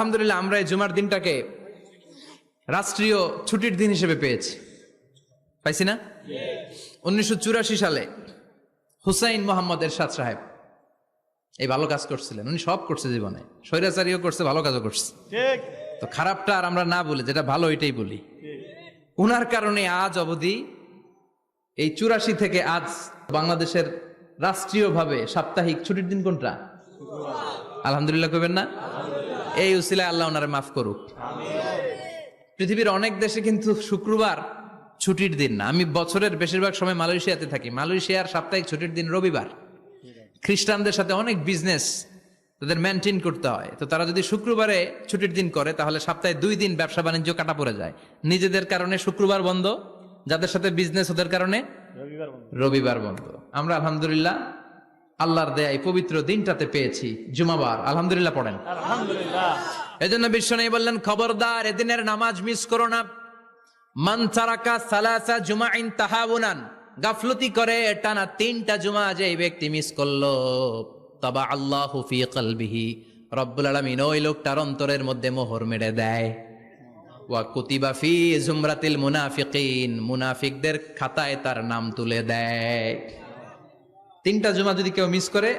আলহামদুলিল্লাহ আমরা এই জুমার দিনটাকে রাষ্ট্রীয় ছুটির দিন হিসেবে পেয়েছি, পাইছি না? 1984 সালে হুসাইন মোহাম্মদ এরশাদ সাহেব এই ভালো কাজ করছিলেন। উনি সব করছে জীবনে, স্বৈরাচারীও করছে, ভালো কাজও করছে। তো খারাপটা আর আমরা না বলি, যেটা ভালো এটাই বলি। উনার কারণে আজ অবধি এই 84 থেকে আজ বাংলাদেশের রাষ্ট্রীয়ভাবে সাপ্তাহিক ছুটির দিন কোনটা? আলহামদুলিল্লাহ কইবেন না? এই উসিলায় আল্লাহ ওনারে মাফ করুক। পৃথিবীর অনেক দেশে কিন্তু শুক্রবার ছুটির দিন না। আমি বছরের বেশিরভাগ সময় মালয়েশিয়াতে থাকি। মালয়েশিয়ার সাপ্তাহিক ছুটির দিন রবিবার। খ্রিস্টানদের সাথে অনেক বিজনেস তাদের মেনটেন করতে হয়, তো তারা যদি শুক্রবারে ছুটির দিন করে তাহলে সপ্তাহে 2 দিন ব্যবসা বাণিজ্য কাটা পড়ে যায়। নিজেদের কারণে শুক্রবার বন্ধ, যাদের সাথে বিজনেস ওদের কারণে রবিবার বন্ধ। আমরা আলহামদুলিল্লাহ আল্লাহর দেয়া এই পবিত্র দিনটাতে পেয়েছি জুমাবার। আলহামদুলিল্লাহ পড়েন আলহামদুলিল্লাহ। এজন্য বিশ্বনবী বললেন, খবরদার এদিনের নামাজ মিস করো না। মান তারাকা সালাসা জুমাইন তাহাউনান, গাফলতি করে টানা 3টা জুমা যে ব্যক্তি মিস করলো, তাবা আল্লাহু ফি কলবিহি, রব্বুল আলামিন ওই লোকটার অন্তরের মধ্যে মোহর মেরে দেয়। ওয়া কুতিবা ফি জুমরাতিল মুনাফিকিন, মুনাফিকদের খাতায় তার নাম তুলে দেয়। 3টা জুমা যদি কেউ মিস করে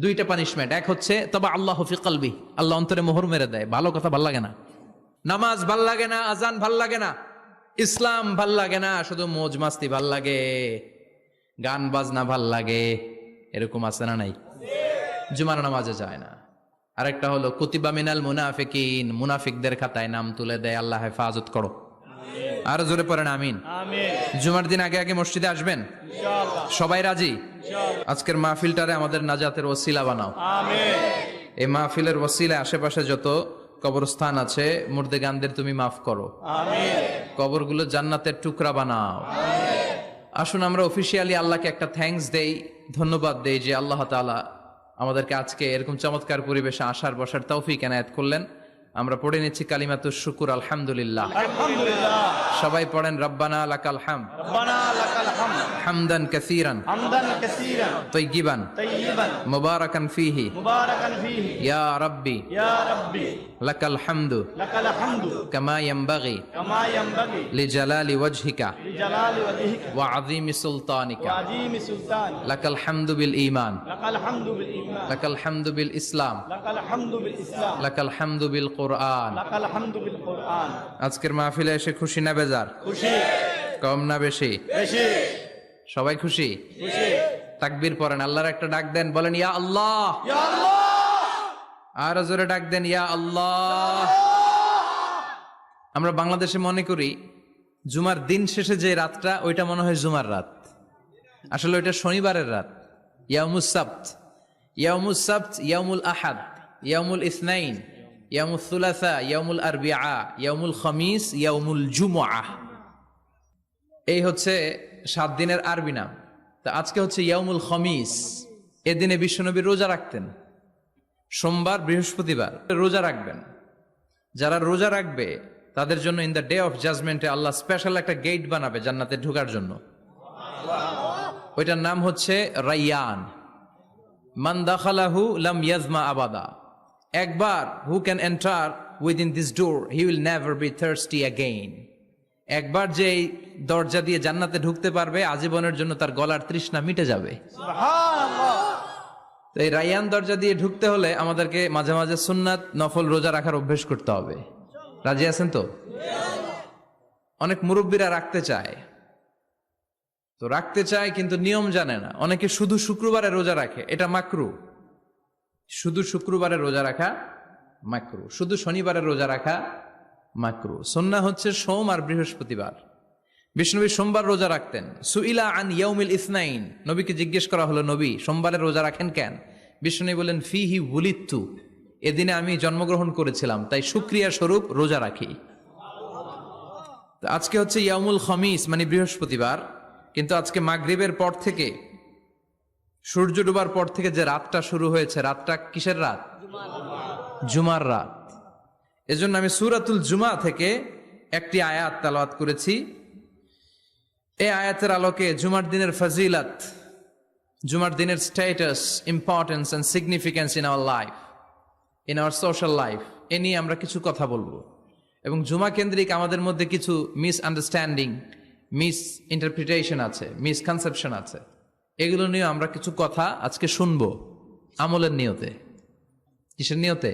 2টা পানিশমেন্ট। এক হচ্ছে তবা আল্লাহু ফি কলবি, আল্লাহ অন্তরে মোহর মেরে দেয়। ভালো কথা ভাল লাগে না, নামাজ ভাল লাগে না, আজান ভাল লাগে না, ইসলাম ভাল লাগে না, শুধু মৌজ মাস্তি ভাল লাগে, গান বাজনা ভাল লাগে, এরকম আছে না নাই? জুমার নামাজে যায় না। আরেকটা হলো কুতিবা মিনাল মুনাফিকিন, মুনাফিকদের খাতায় নাম তুলে দেয়। আল্লাহ হেফাজত করো। আর জোরে পড়েন আমিন। জুমার দিন আগে আগে মসজিদে আসবেন ইনশাআল্লাহ। সবাই রাজি? আজকের মাহফিলটারে আমাদের নাজাতের ওসিলা বানাও। আমিন। এই মাহফিলের ওসিলায় আশেপাশে যত কবরস্থান আছে মুর্দেগানদের তুমি মাফ করো। আমিন। কবরগুলো জান্নাতের টুকরা বানাও। আসুন আমরা অফিসিয়ালি আল্লাহকে একটা থ্যাঙ্কস দেই, ধন্যবাদ দেই যে আল্লাহ তাআলা আমাদেরকে আজকে এরকম চমৎকার পরিবেশে আসার বসার তৌফিক এনায়েত করলেন। আমরা পড়ে নিচ্ছি কালিমাতুশ শুকুর, আলহামদুলিল্লাহ। আলহামদুলিল্লাহ। সবাই পড়েন রব্বানা লাকাল হামদ, রব্বানা লাকাল হামদ, হামদান কাসীরান হামদান কাসীরান, তাইয়িবান তাইয়িবান, মুবারাকান ফীহি, মুবারাকান ফীহি, ইয়া রাব্বি ইয়া রাব্বি, লাকাল হামদু লাকাল হামদু, কামা ইয়ানবাগি কামা ইয়ানবাগি, লিজালালি ওয়াজহিকা লিজালালি ওয়াজহিকা, ওয়া আযীমি সুলতানিকা। ওয়া আযীমি সুলতানিকা, লাকাল হামদু বিল ঈমান, লাকাল হামদু বিল ঈমান, লাকাল হামদু বিল ইসলাম, লাকাল হামদু বিল ইসলাম, লাকাল হামদু বিল কুরআন। লাকাল হামদু বিল কুরআন। আজকের মাহফিলে এসে খুশি না বেজার? খুশি। কম না বেশি? বেশি। সবাই খুশি? খুশি। তাকবীর পড়েন, আল্লাহর একটা ডাক দেন, বলেন ইয়া আল্লাহ। ইয়া আল্লাহ। আর জোরে ডাক দেন, ইয়া আল্লাহ। আমরা বাংলাদেশে মনে করি জুমার দিন শেষে যে রাতটা ওইটা মনে হয় জুমার রাত, আসলে ওইটা শনিবারের রাত। ইয়াউমুস সাবত, ইয়াউমুস সাবত, ইয়াউমুল আহাদ, ইয়াউমুল ইসনাইন, ইয়াউমুল সুলাসা, ইয়াউমুল আরবিআ, ইয়াউমুল খামিস, ইয়াউমুল জুমআহ। এই হচ্ছে 7 দিনের আরবি নাম। তা আজকে হচ্ছে ইয়াউমুল খামিস। এদিনে বিশ্বনবী রোজা রাখতেন। সোমবার, বৃহস্পতিবার রোজা রাখবেন। যারা রোজা রাখবে তাদের জন্য ইন দ্য ডে অফ জাজমেন্টে আল্লাহ স্পেশাল একটা গেট বানাবে জান্নাতে ঢোকার জন্য। ওইটার নাম হচ্ছে রাইয়ান। মান দাখালাহু লাম ইয়াজমা আবাদা। একবার who can enter within this door he will never be thirsty again. একবার যে দরজা দিয়ে জান্নাতে ঢুকতে পারবে আজীবনের জন্য তার গলার তৃষ্ণা মিটে যাবে। সুবহানাল্লাহ। তো এই রাইয়ান দরজা দিয়ে ঢুকতে হলে আমাদেরকে মাঝে মাঝে সুন্নাত নফল রোজা রাখার অভ্যেস করতে হবে। রাজি আছেন তো? অনেক মুরব্বীরা রাখতে চায়, তো রাখতে চায় কিন্তু নিয়ম জানে না। অনেকে শুধু শুক্রবারে রোজা রাখে, এটা মাকরু। শুধু শুক্রবারে রোজা রাখা মাকরু, শুধু শনিবারে রোজা রাখা মাকরু। সুন্নাহ হচ্ছে সোম আর বৃহস্পতিবার। বিষ্ণুনবী সোমবার রোজা রাখতেন। সুইলা আন ইয়াউমিল ইসনাইন, নবীকে জিজ্ঞেস করা হলো, নবী সোমবারে রোজা রাখেন কেন? বিষ্ণুনবী বলেন, ফিহি উলিদতু, এদিনে আমি জন্মগ্রহণ করেছিলাম, তাই শুকরিয়া স্বরূপ রোজা রাখি। আজকে হচ্ছে ইয়াউমুল খামিস মানে বৃহস্পতিবার, কিন্তু আজকে মাগরিবের পর থেকে সূর্য ডোবার পর থেকে যে রাতটা শুরু হয়েছে, রাতটা কিসের রাত? জুমার রাত। এজন্য আমি সূরাতুল জুমা থেকে একটি আয়াত তেলাওয়াত করেছি। এই আয়াতের আলোকে জুমার দিনের ফজিলত, জুমার দিনের status, importance and significance in our life, in our social life এ নিয়ে আমরা কিছু কথা বলবো এবং জুমা কেন্দ্রিক আমাদের মধ্যে কিছু মিসআন্ডারস্ট্যান্ডিং, মিস ইন্টারপ্রিটেশন আছে, মিসকনসেপশন আছে। এগুলো নিয়ে আমরা কিছু কথা আজকে শুনবো আমলের নিয়তে। কিসের নিয়তে?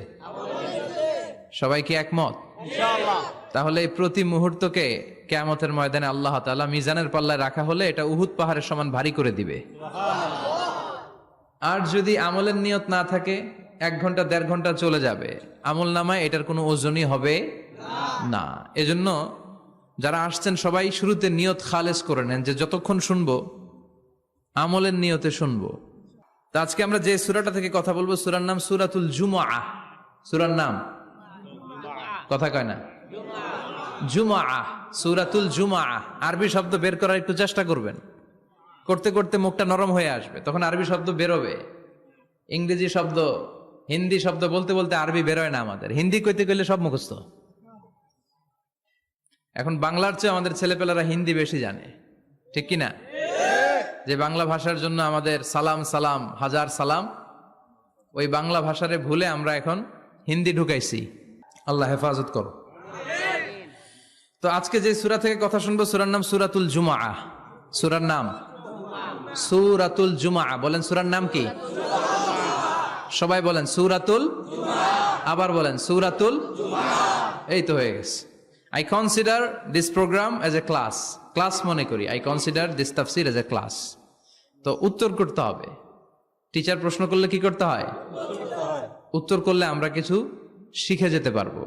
সবাই কি একমত? ইনশাআল্লাহ। তাহলে এই প্রতি মুহূর্তকে কিয়ামতের ময়দানে আল্লাহ তাআলা মিজানের পাল্লায় রাখা হলে এটা উহুদ পাহাড়ের সমান ভারী করে দিবে। আর যদি আমলের নিয়ত না থাকে 1 ঘন্টা 1.5 ঘন্টা চলে যাবে, আমল নামায় এটার কোনো ওজনই হবে না। এজন্য যারা আসছেন সবাই শুরুতে নিয়ত খালেস করে নেন যে যতক্ষণ শুনবো আমলের নিয়তে শুনবো। তো আজকে আমরা যে সূরাটা থেকে কথা বলবো সূরার নাম সূরাতুল জুমআহ। সূরার নাম কথা কয় না, জুমআহ, সূরাতুল জুমআহ। আরবি শব্দ বের করার একটু চেষ্টা করবেন, করতে করতে মুখটা নরম হয়ে আসবে, তখন আরবি শব্দ বেরোবে। ইংরেজি শব্দ, হিন্দি শব্দ বলতে বলতে আরবি বেরোয় না আমাদের। হিন্দি কইতে গেলে সব মুখস্থ। এখন বাংলার চেয়ে আমাদের ছেলেপেলারা হিন্দি বেশি জানে, ঠিক কি না? যে বাংলা ভাষার জন্য আমাদের সালাম সালাম হাজার সালাম, ওই বাংলা ভাষারে ভুলে আমরা এখন হিন্দি ঢুকাইছি। আল্লাহ হেফাজত করো। তো আজকে যে সূরা থেকে কথা শুনবো সূরার নাম সূরাতুল জুমআহ। সূরার নাম সূরাতুল জুমআহ। বলেন সূরার নাম কি? সবাই বলেন সূরাতুল, আবার বলেন সূরাতুল। এই তো হয়ে গেছে। I consider this program as a class. Class মনে করি। I consider this tafsir as a class. তো উত্তর করতে হবে। টিচার প্রশ্ন করলে কি করতে হয়? উত্তর করলে আমরা কিছু শিখে যেতে পারবো।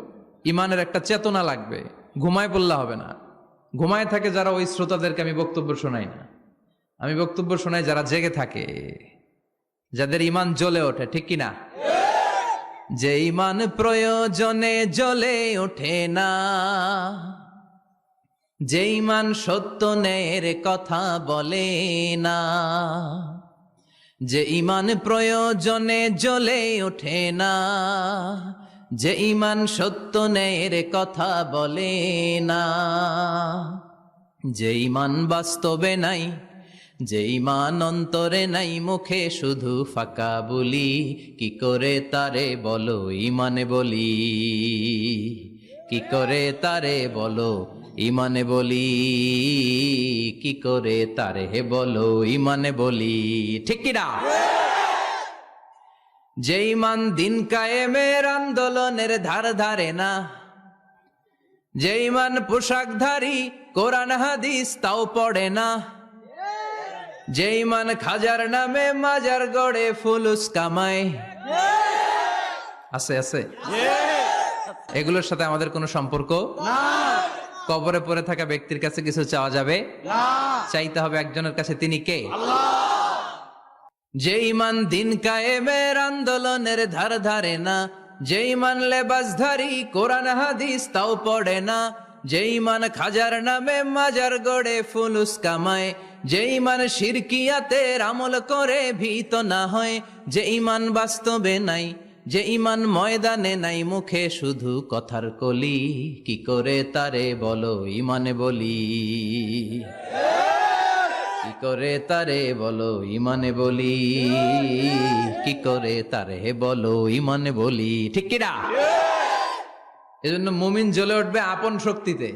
ইমানের একটা চেতনা লাগবে। ঘুমায় পড়লে হবে না। ঘুমায় থাকে যারা, ওই শ্রোতাদেরকে আমি বক্তব্য শোনাই না। আমি বক্তব্য শোনাই যারা জেগে থাকে, যাদের ইমান জ্বলে ওঠে, ঠিক কিনা? যে ইমান প্রয়োজনে জ্বলে ওঠে না, যে ইমান সত্য ন্যায়ের কথা বলে না, যে ইমান প্রয়োজনে জ্বলে ওঠে না, যে ইমান সত্য ন্যায়ের কথা বলে না, যে ইমান বাস্তবে নাই, যে ইমান অন্তরে নাই, মুখে শুধু ফাঁকা বলি, কি করে তারে বলো ইমানে বলি, কি করে তারে বলো ইমানে বলি, কি করে তারে বলো ইমানে বলি, ঠিক কিনা? যে ইমান দিন কায়েমের আন্দোলনের ধার ধারে না, যে ইমান পোশাকধারী কোরআন হাদিস তাও পড়ে না, যে ইমান খাজার নামে মাজার গড়ে ফুলুস কামায়, আছে আছে, এগুলোর সাথে আমাদের কোনো সম্পর্ক না। কবরে পড়ে থাকা ব্যক্তির কাছে কিছু চাওয়া যাবে না। চাইতে হবে একজনের কাছে, তিনি কে? আল্লাহ। যে ইমান দিন কায়েমের আন্দোলনের ধার ধারে না, যে ইমান লেবাসধারী কোরআন হাদিস তাও পড়ে না, যে ইমান খাজার নামে মাজার গড়ে ফুলুস কামায়, যে ইমান শিরকিয়াতের আমল করে ভীত না হয়, যে ইমান বাস্তবে নাই, যে ইমান ময়দানে নাই, মুখে শুধু কথার কলি, কি করে তারে বলো ইমানে বলি, কি করে তারে বলো ইমানে বলি, কি করে তারে বলো ইমানে বলি, ঠিক কিনা? এজন্য মুমিন জ্বলে উঠবে আপন শক্তিতে,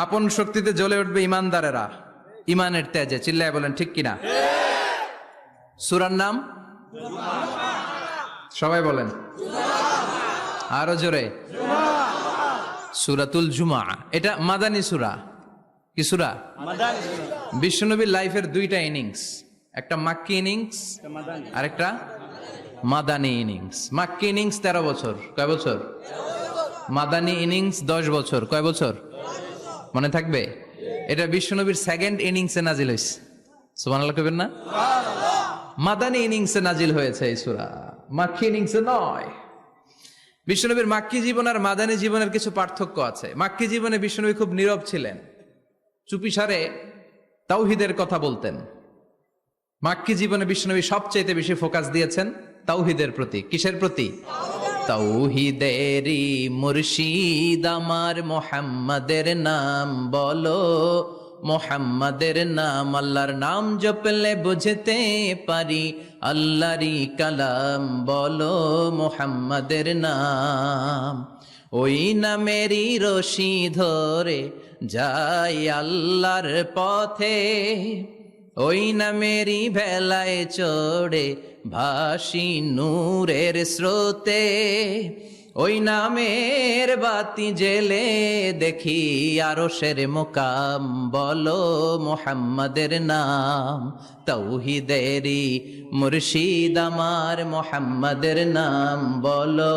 আপন শক্তিতে জ্বলে উঠবে ইমানদারেরা ইমানের তেজে। চিল্লায় বলেন ঠিক কিনা? সূরার নাম সবাই বলেন আরো জোরে, সূরাতুল জুমআহ। এটা মাদানী সূরা। কি সূরা? মাদানী। বিশ্বনবীর লাইফের 2টা ইনিংস, একটা মাক্কি ইনিংস মাদানী। আর একটা মাদানী ইনিংস। মাক্কি ইনিংস 13 বছর, কয় বছর? মাদানী ইনিংস 10 বছর, কয় বছর? মনে থাকবে? এটা বিশ্বনবীর 2nd ইনিংসে নাজিল হয়েছে। সুবহানাল্লাহ কইবেন না? মাদানী ইনিংসে নাজিল হয়েছে এই সূরা, মাক্কি ইনিংসে নয়। বিশ্বনবীর মাক্কি জীবন আর মাদানী জীবনের কিছু পার্থক্য আছে। মাক্কি জীবনে বিশ্বনবী খুব নীরব ছিলেন, চুপিসারে তাওহীদের কথা বলতেন। মাক্কি জীবনে বিশ্বনবী সবচেয়ে বেশি ফোকাস দিয়েছেন তাওহীদের প্রতি। কিসের প্রতি? তাওহীদেরই মুর্শিদ আমার মুহাম্মাদের নাম বলো, মুহাম্মাদের নাম, আল্লাহর নাম জপলে বুঝতে পারি, আল্লাহরই কালাম বলো মুহাম্মাদের নাম। ওই নামেরই রশি ধরে যাই আল্লাহর পথে, ওই নামেরই ভেলায় চড়ে ভাসি নূরের স্রোতে, ওই নামের বাতি জেলে দেখি আরশের মুকাম, বলো মুহাম্মাদের নাম, তাওহীদেরই মুর্শিদ আমার মুহাম্মাদের নাম, বলো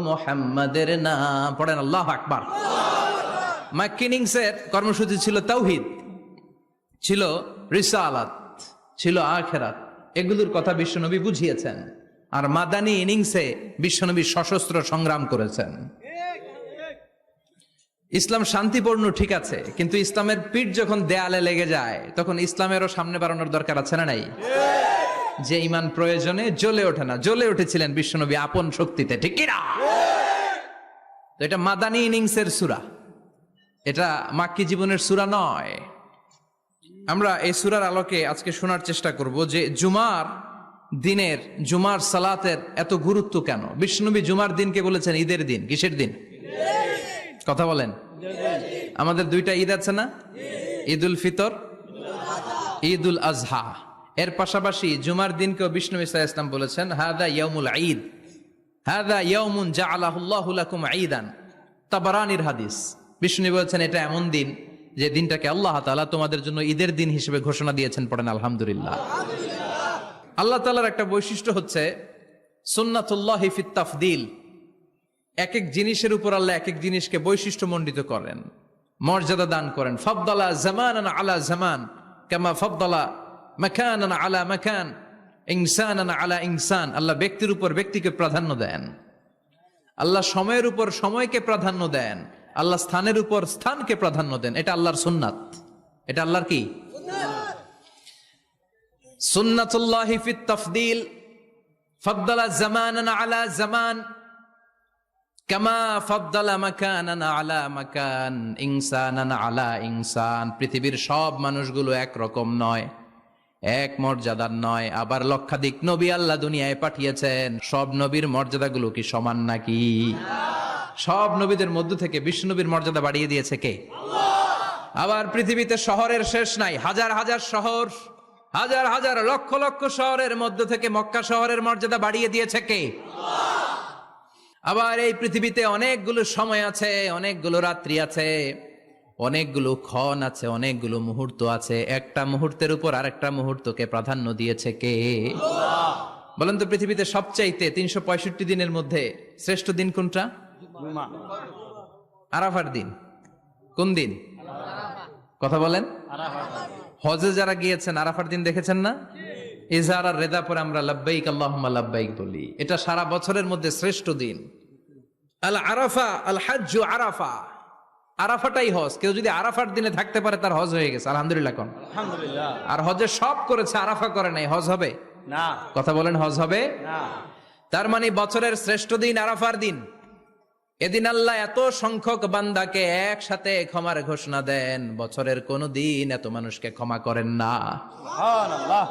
মুহাম্মাদের নাম। পড়েন আল্লাহু আকবার। মাকিনিংসের কর্মসূচি ছিল তাওহীদ, ছিল রিসালাত, ছিল আখিরাত, এগুলোর কথা বিশ্বনবী বুঝিয়েছেন। আর মাদানী ইনিংসে বিশ্বনবী সশস্ত্র সংগ্রাম করেছেন। ইসলাম শান্তিপূর্ণ ঠিক আছে, কিন্তু ইসলামের পিঠ যখন দেয়ালে লেগে যায় তখন ইসলামেরও সামনে বাড়ানোর দরকার আছে না নাই? যে ইমান প্রয়োজনে জ্বলে ওঠে না, জ্বলে উঠেছিলেন বিশ্বনবী আপন শক্তিতে, ঠিক কি না? তো এটা মাদানী ইনিংসের সূরা, এটা মাক্কি জীবনের সূরা নয়। আমরা এই সূরার আলোকে আজকে শোনার চেষ্টা করব যে জুমার দিনের, জুমার সালাতের এত গুরুত্ব কেন। বিশ্বনবী জুমার দিনকে বলেছেন ঈদের দিন। কিসের দিন? কথা বলেন। আমাদের দুইটা ঈদ আছে না, ঈদুল ফিতর, ঈদুল আজহা। এর পাশাপাশি জুমার দিনকেও বিশ্বনবী সাল্লাল্লাহু আলাইহি ওয়াসাল্লাম বলেছেন হাদা ইয়াউমুল ঈদ, হাদা ইয়াউমুন জাআলাহুল্লাহু লাকুম ঈদান। তাবারানির হাদিস। বিশ্বনবী বলেছেন এটা এমন দিন যে দিনটাকে আল্লাহ তাআলা তোমাদের জন্য ঈদের দিন হিসেবে ঘোষণা দিয়েছেন। পড়েন আলহামদুলিল্লাহ। আল্লাহ তাআলার একটা বৈশিষ্ট্য হচ্ছে সুন্নাতুল্লাহি ফিত তাফদিল। এক এক জিনিসের উপর আল্লাহ এক এক জিনিসকে বৈশিষ্ট্যমণ্ডিত করেন, মর্যাদা দান করেন। ফাদ্দালা জামানান আলা জামান কামা ফাদ্দালা মাকানান আলা মাকান, ইনসানান আলা ইনসান। আল্লাহ ব্যক্তির উপর ব্যক্তিকে প্রাধান্য দেন, আল্লাহ সময়ের উপর সময়কে প্রাধান্য দেন, আল্লাহ স্থানের উপর স্থানকে প্রাধান্য দেন। এটা আল্লাহর সুন্নাত। এটা আল্লাহর কি? সুন্নাতুল্লাহি ফিত তাফদিল। ফাদ্দালা জামানান আলা জামান কামা ফাদ্দালা মাকানান আলা মাকান, ইনসানান আলা ইনসান। পৃথিবীর সব মানুষগুলো এক রকম নয়, এক মর্যাদার নয়। আবার লক্ষাধিক নবী আল্লাহ দুনিয়ায় পাঠিয়েছেন, সব নবীর মর্যাদাগুলো কি সমান নাকি? সব নবীদের মধ্য থেকে বিশ্বনবীর মর্যাদা বাড়িয়ে দিয়েছে কে? আবার পৃথিবীতে শহরের শেষ নাই, হাজার হাজার শহর, হাজার হাজার লক্ষ লক্ষ শহরের মধ্য থেকে মক্কা শহরের মর্যাদা বাড়িয়ে দিয়েছে কে? আবার এই পৃথিবীতে অনেকগুলো সময় আছে, অনেকগুলো রাত্রি আছে, অনেকগুলো ক্ষণ আছে, অনেকগুলো মুহূর্ত আছে। একটা মুহূর্তের উপর আরেকটা মুহূর্তকে প্রাধান্য দিয়েছে কে? বলেন তো, পৃথিবীতে সবচাইতে 365 দিনের মধ্যে শ্রেষ্ঠ দিন কোনটা? আরাফার দিন। কোন দিন? কথা বলেন। হজে যারা গিয়েছেন আরাফার দিন দেখেছেন না? ইজহার আর রেদা পরে আমরা লাব্বাইক আল্লাহুম্মা লাব্বাইক বলি। এটা সারা বছরের মধ্যে শ্রেষ্ঠ দিন। আল আরাফা আল হাজ্জু আরাফা। আরাফাটাই হজ। কেউ যদি আরাফার দিনে থাকতে পারে তার হজ হয়ে গেছে। আলহামদুলিল্লাহ কোন? আলহামদুলিল্লাহ। আর হজে সব করেছে, আরাফা করে নাই, হজ হবে না। কথা বলেন, হজ হবে না। তার মানে বছরের শ্রেষ্ঠ দিন আরাফার দিন। এদিন আল্লাহ এত সংখ্যক বান্দাকে একসাথে ক্ষমার ঘোষণা দেন, বছরের কোন দিন এত মানুষকে ক্ষমা করেন না। সুবহানাল্লাহ।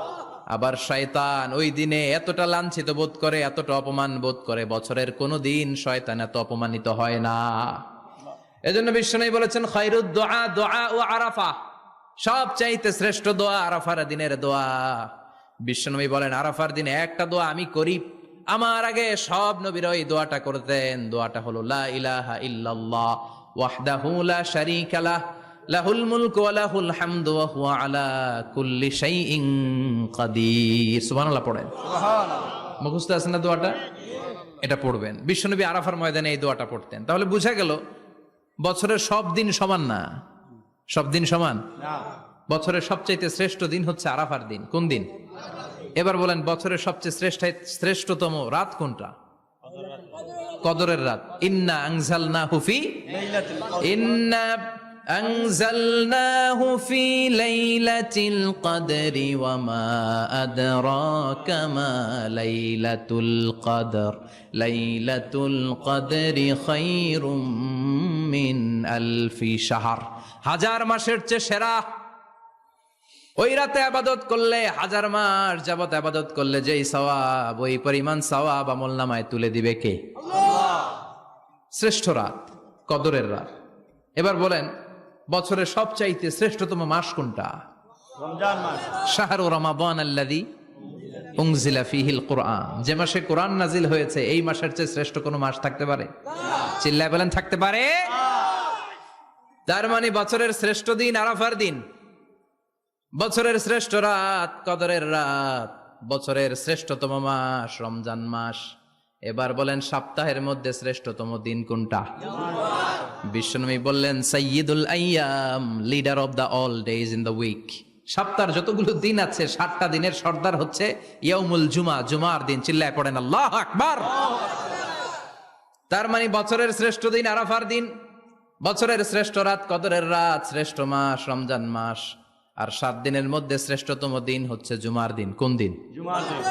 আবার শয়তান ওই দিনে এতটা লাঞ্ছিত বোধ করে, এতটা অপমান বোধ করে, বছরের কোন দিন শয়তান এত অপমানিত হয় না। এজন্য বিশ্বনবী বলেছেন খায়রুদ দুআ দুআ ও আরাফা। সব চাইতে শ্রেষ্ঠ দোয়া আরাফার দিনের দোয়া। বিশ্বনবী বলেন আরাফার দিনে একটা দোয়া আমি করি, আমার আগে সব নবীরা এই দোয়াটা করতেন। দোয়াটা হলো লা ইলাহা ইল্লাল্লাহ ওয়াহদাহু লা শারীকা লাহ লাহুল মুলকু ওয়া লাহুল হামদু ওয়া হুয়া আলা কুল্লি শাইইন কাদির। সুবহানাল্লাহ পড়েন। সুবহানাল্লাহ। মুখস্থ আছে না দোয়াটা? এটা পড়বেন। বিশ্বনবী আরাফার ময়দানে এই দোয়াটা পড়তেন। তাহলে বোঝা গেল বছরের সব দিন সমান না। সব দিন সমান না। বছরের সবচেয়ে শ্রেষ্ঠ দিন হচ্ছে আরাফার দিন। কোন দিন? এবার বলেন বছরের সবচেয়ে শ্রেষ্ঠতম রাত কোনটা? কদরের রাত। ইন্না আনজালনাহু ফি লাইলাতুল কদর। ইন্না আনজালনাহু ফি লাইলাতিল কদরি ওয়া মা আদরাকা মা লাইলাতুল কদর লাইলাতুল কদরি খায়রুম মিন আলফি শাহর। হাজার মাসের চেয়ে সেরা। ওই রাতে আবাদত করলে, হাজার মাস যাবত আবাদত করলে যেই সওয়াব, ওই পরিমাণ সওয়াব আমলনামায় তুলে দিবে কে? আল্লাহ। শ্রেষ্ঠ রাত। কদরের রাত। এবার বলেন বছরের সবচাইতে শ্রেষ্ঠতম মাস কোনটা? রমজান মাস। শাহরু রমাদান আল্লাযী উনজিলা ফীহিল কুরআন। যে মাসে কোরআন নাজিল হয়েছে এই মাসের চেয়ে শ্রেষ্ঠ কোনো মাস থাকতে পারে? চিল্লায় বলেন থাকতে পারে? তার মানে বছরের শ্রেষ্ঠ দিন আরাফার দিন, বছরের শ্রেষ্ঠ রাত কদরের রাত, বছরের শ্রেষ্ঠতম মাস রমজান মাস। এবার বলেন সপ্তাহের মধ্যে শ্রেষ্ঠতম দিন কোনটা? বিশ্বনবী বললেন সাইয়্যিদুল আইয়াম, leader of the all days in the week. সপ্তাহের যতগুলো দিন আছে 7টা দিনের সর্দার হচ্ছে ইয়াউমুল জুমা, জুমার দিন। চিল্লায় পড়েন আল্লাহু আকবার। তার মানে বছরের শ্রেষ্ঠ দিন আরাফার দিন, বছরের শ্রেষ্ঠ রাত কদরের রাত, শ্রেষ্ঠ মাস রমজান মাস, আর 7 দিনের মধ্যে শ্রেষ্ঠতম দিন হচ্ছে জুমার দিন। কোন দিন? জুমার দিন।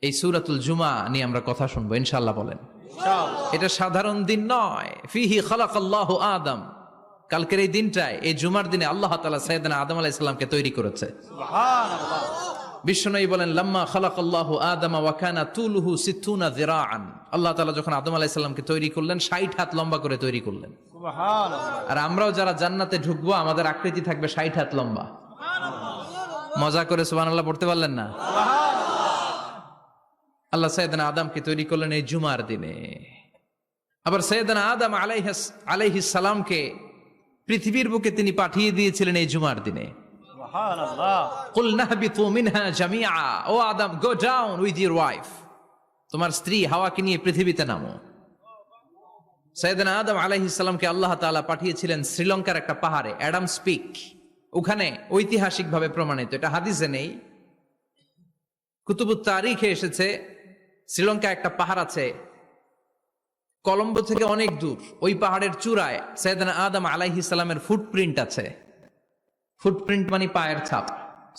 এই সূরাতুল জুমা নিয়ে আমরা কথা শুনবো ইনশাআল্লাহ। বলেন ইনশাআল্লাহ। এটা সাধারণ দিন নয়। ফিহি খালাকাল্লাহু আদম, কালকের এই দিনটায়, এই জুমার দিনে আল্লাহ তাআলা সাইয়েদনা আদম আলাইহিস সালামকে তৈরি করেছে। সুবহানাল্লাহ। বিশ্বনবী বলেন লাম্মা খালাকাল্লাহু আদম ওয়া কানা তুলুহু 60 যিরাআন। আল্লাহ তাআলা যখন আদম আলাইহিস সালামকে তৈরি করলেন 60 হাত লম্বা করে তৈরি করলেন। সুবহানাল্লাহ। আর আমরাও যারা জান্নাতে ঢুকবো আমাদের আকৃতি থাকবে 60 হাত লম্বা। মজা করে সুবহানাল্লাহ পড়তে পারলেন না? আল্লাহ সাইয়েদনা আদমকে তৈরি করলেন এই জুমার দিনে। আবার সাইয়েদনা আদম আলাইহিস সালামকে পৃথিবীর বুকে তিনি পাঠিয়ে দিয়েছিলেন এই জুমার দিনে। সুবহানাল্লাহ। কুল নাহবিতু মিনহা জামিআ, ও Adam go down with your wife, তোমার স্ত্রী হাওয়াকে নিয়ে পৃথিবীতে নামো। সাইয়েদনা আদম আলাইহিস সালামকে আল্লাহ তাআলা পাঠিয়েছিলেন শ্রীলঙ্কার একটা পাহাড়ে, অ্যাডামস পিক। ওখানে ঐতিহাসিকভাবে প্রমাণিত, এটা হাদিসে নেই, কুতুবুত তারিখে এসেছে। শ্রীলঙ্কা একটা পাহাড় আছে, কলম্বো থেকে অনেক দূর। ওই পাহাড়ের চূড়ায় সাইয়েদনা আদম আলাইহিস সালামের ফুটপ্রিন্ট আছে। ফুটপ্রিন্ট মানে পায়ের ছাপ।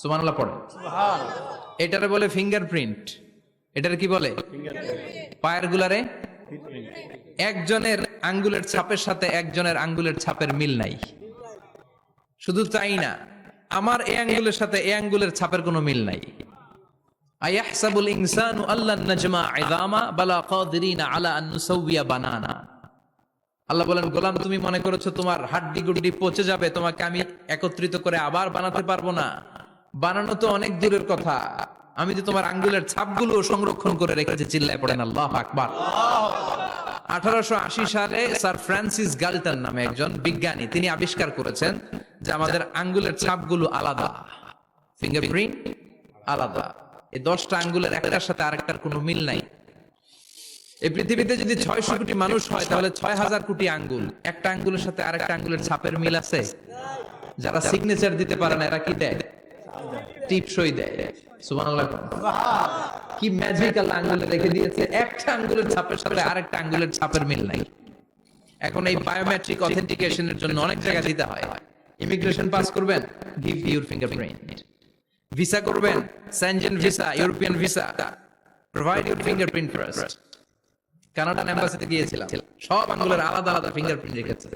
সুবহানাল্লাহ পড়েন। সুবহানাল্লাহ। এটারে বলে ফিঙ্গারপ্রিন্ট। এটারে কি বলে? পায়ের গুলারে একজনের আঙ্গুলের ছাপের সাথে একজনের আঙ্গুলের ছাপের মিল নাই। শুধু তাই না, আমার এই আঙ্গুলের সাথে এই আঙ্গুলের ছাপের কোনো মিল নাই। আয়াহসাবুল ইনসানু আল্লান নাজমা ইযামা বালা কাদিরিনা আলা আন নুসাউইয়া বানানা। আল্লাহ বলেন গোলাম তুমি মনে করেছো তোমার হাড্ডি গুড্ডি পচে যাবে, তোমাকে আমি একত্রিত করে আবার বানাতে পারবো না? বানানো তো অনেক দূরের কথা, আমি তো তোমার আঙ্গুলের ছাপগুলো সংরক্ষণ করে রেখেছি। চিল্লায় পড়েন আল্লাহু আকবার। 1880 সালে স্যার ফ্রান্সিস গাল্টন নামে একজন বিজ্ঞানী, তিনি আবিষ্কার করেছেন যে আমাদের আঙ্গুলের ছাপগুলো আলাদা, ফিঙ্গারপ্রিন্ট আলাদা। এই 10টা আঙ্গুলের একটার সাথে আরেকটার কোনো মিল নাই। এই পৃথিবীতে যদি 600 কোটি মানুষ হয় তাহলে 6000 কোটি আঙ্গুল, একটা আঙ্গুলের সাথে আরেকটা আঙ্গুলের ছাপের মিল আছে? যারা সিগনেচার দিতে পারে না এরা কি দেয়? টিপসই দেয়। সুবহানাল্লাহ। কি ম্যাজিক্যাল আঙ্গুলে রেখে দিয়েছে, একটা আঙ্গুলের ছাপের সাথে আরেকটা আঙ্গুলের ছাপের মিল নাই। এখন এই বায়োমেট্রিক অথেন্টিকেশনের জন্য অনেক জায়গা দিতে হয়। ইমিগ্রেশন পাস করবেন, গিভ ইউর ফিঙ্গারপ্রিন্ট। ভিসা করবেন, Schengen visa, European visa, provide your fingerprint first. Canadian এম্বাসিতে গিয়েছিলাম, সব আঙ্গুলের আলাদা আলাদা ফিঙ্গারপ্রিন্ট রেখেছে।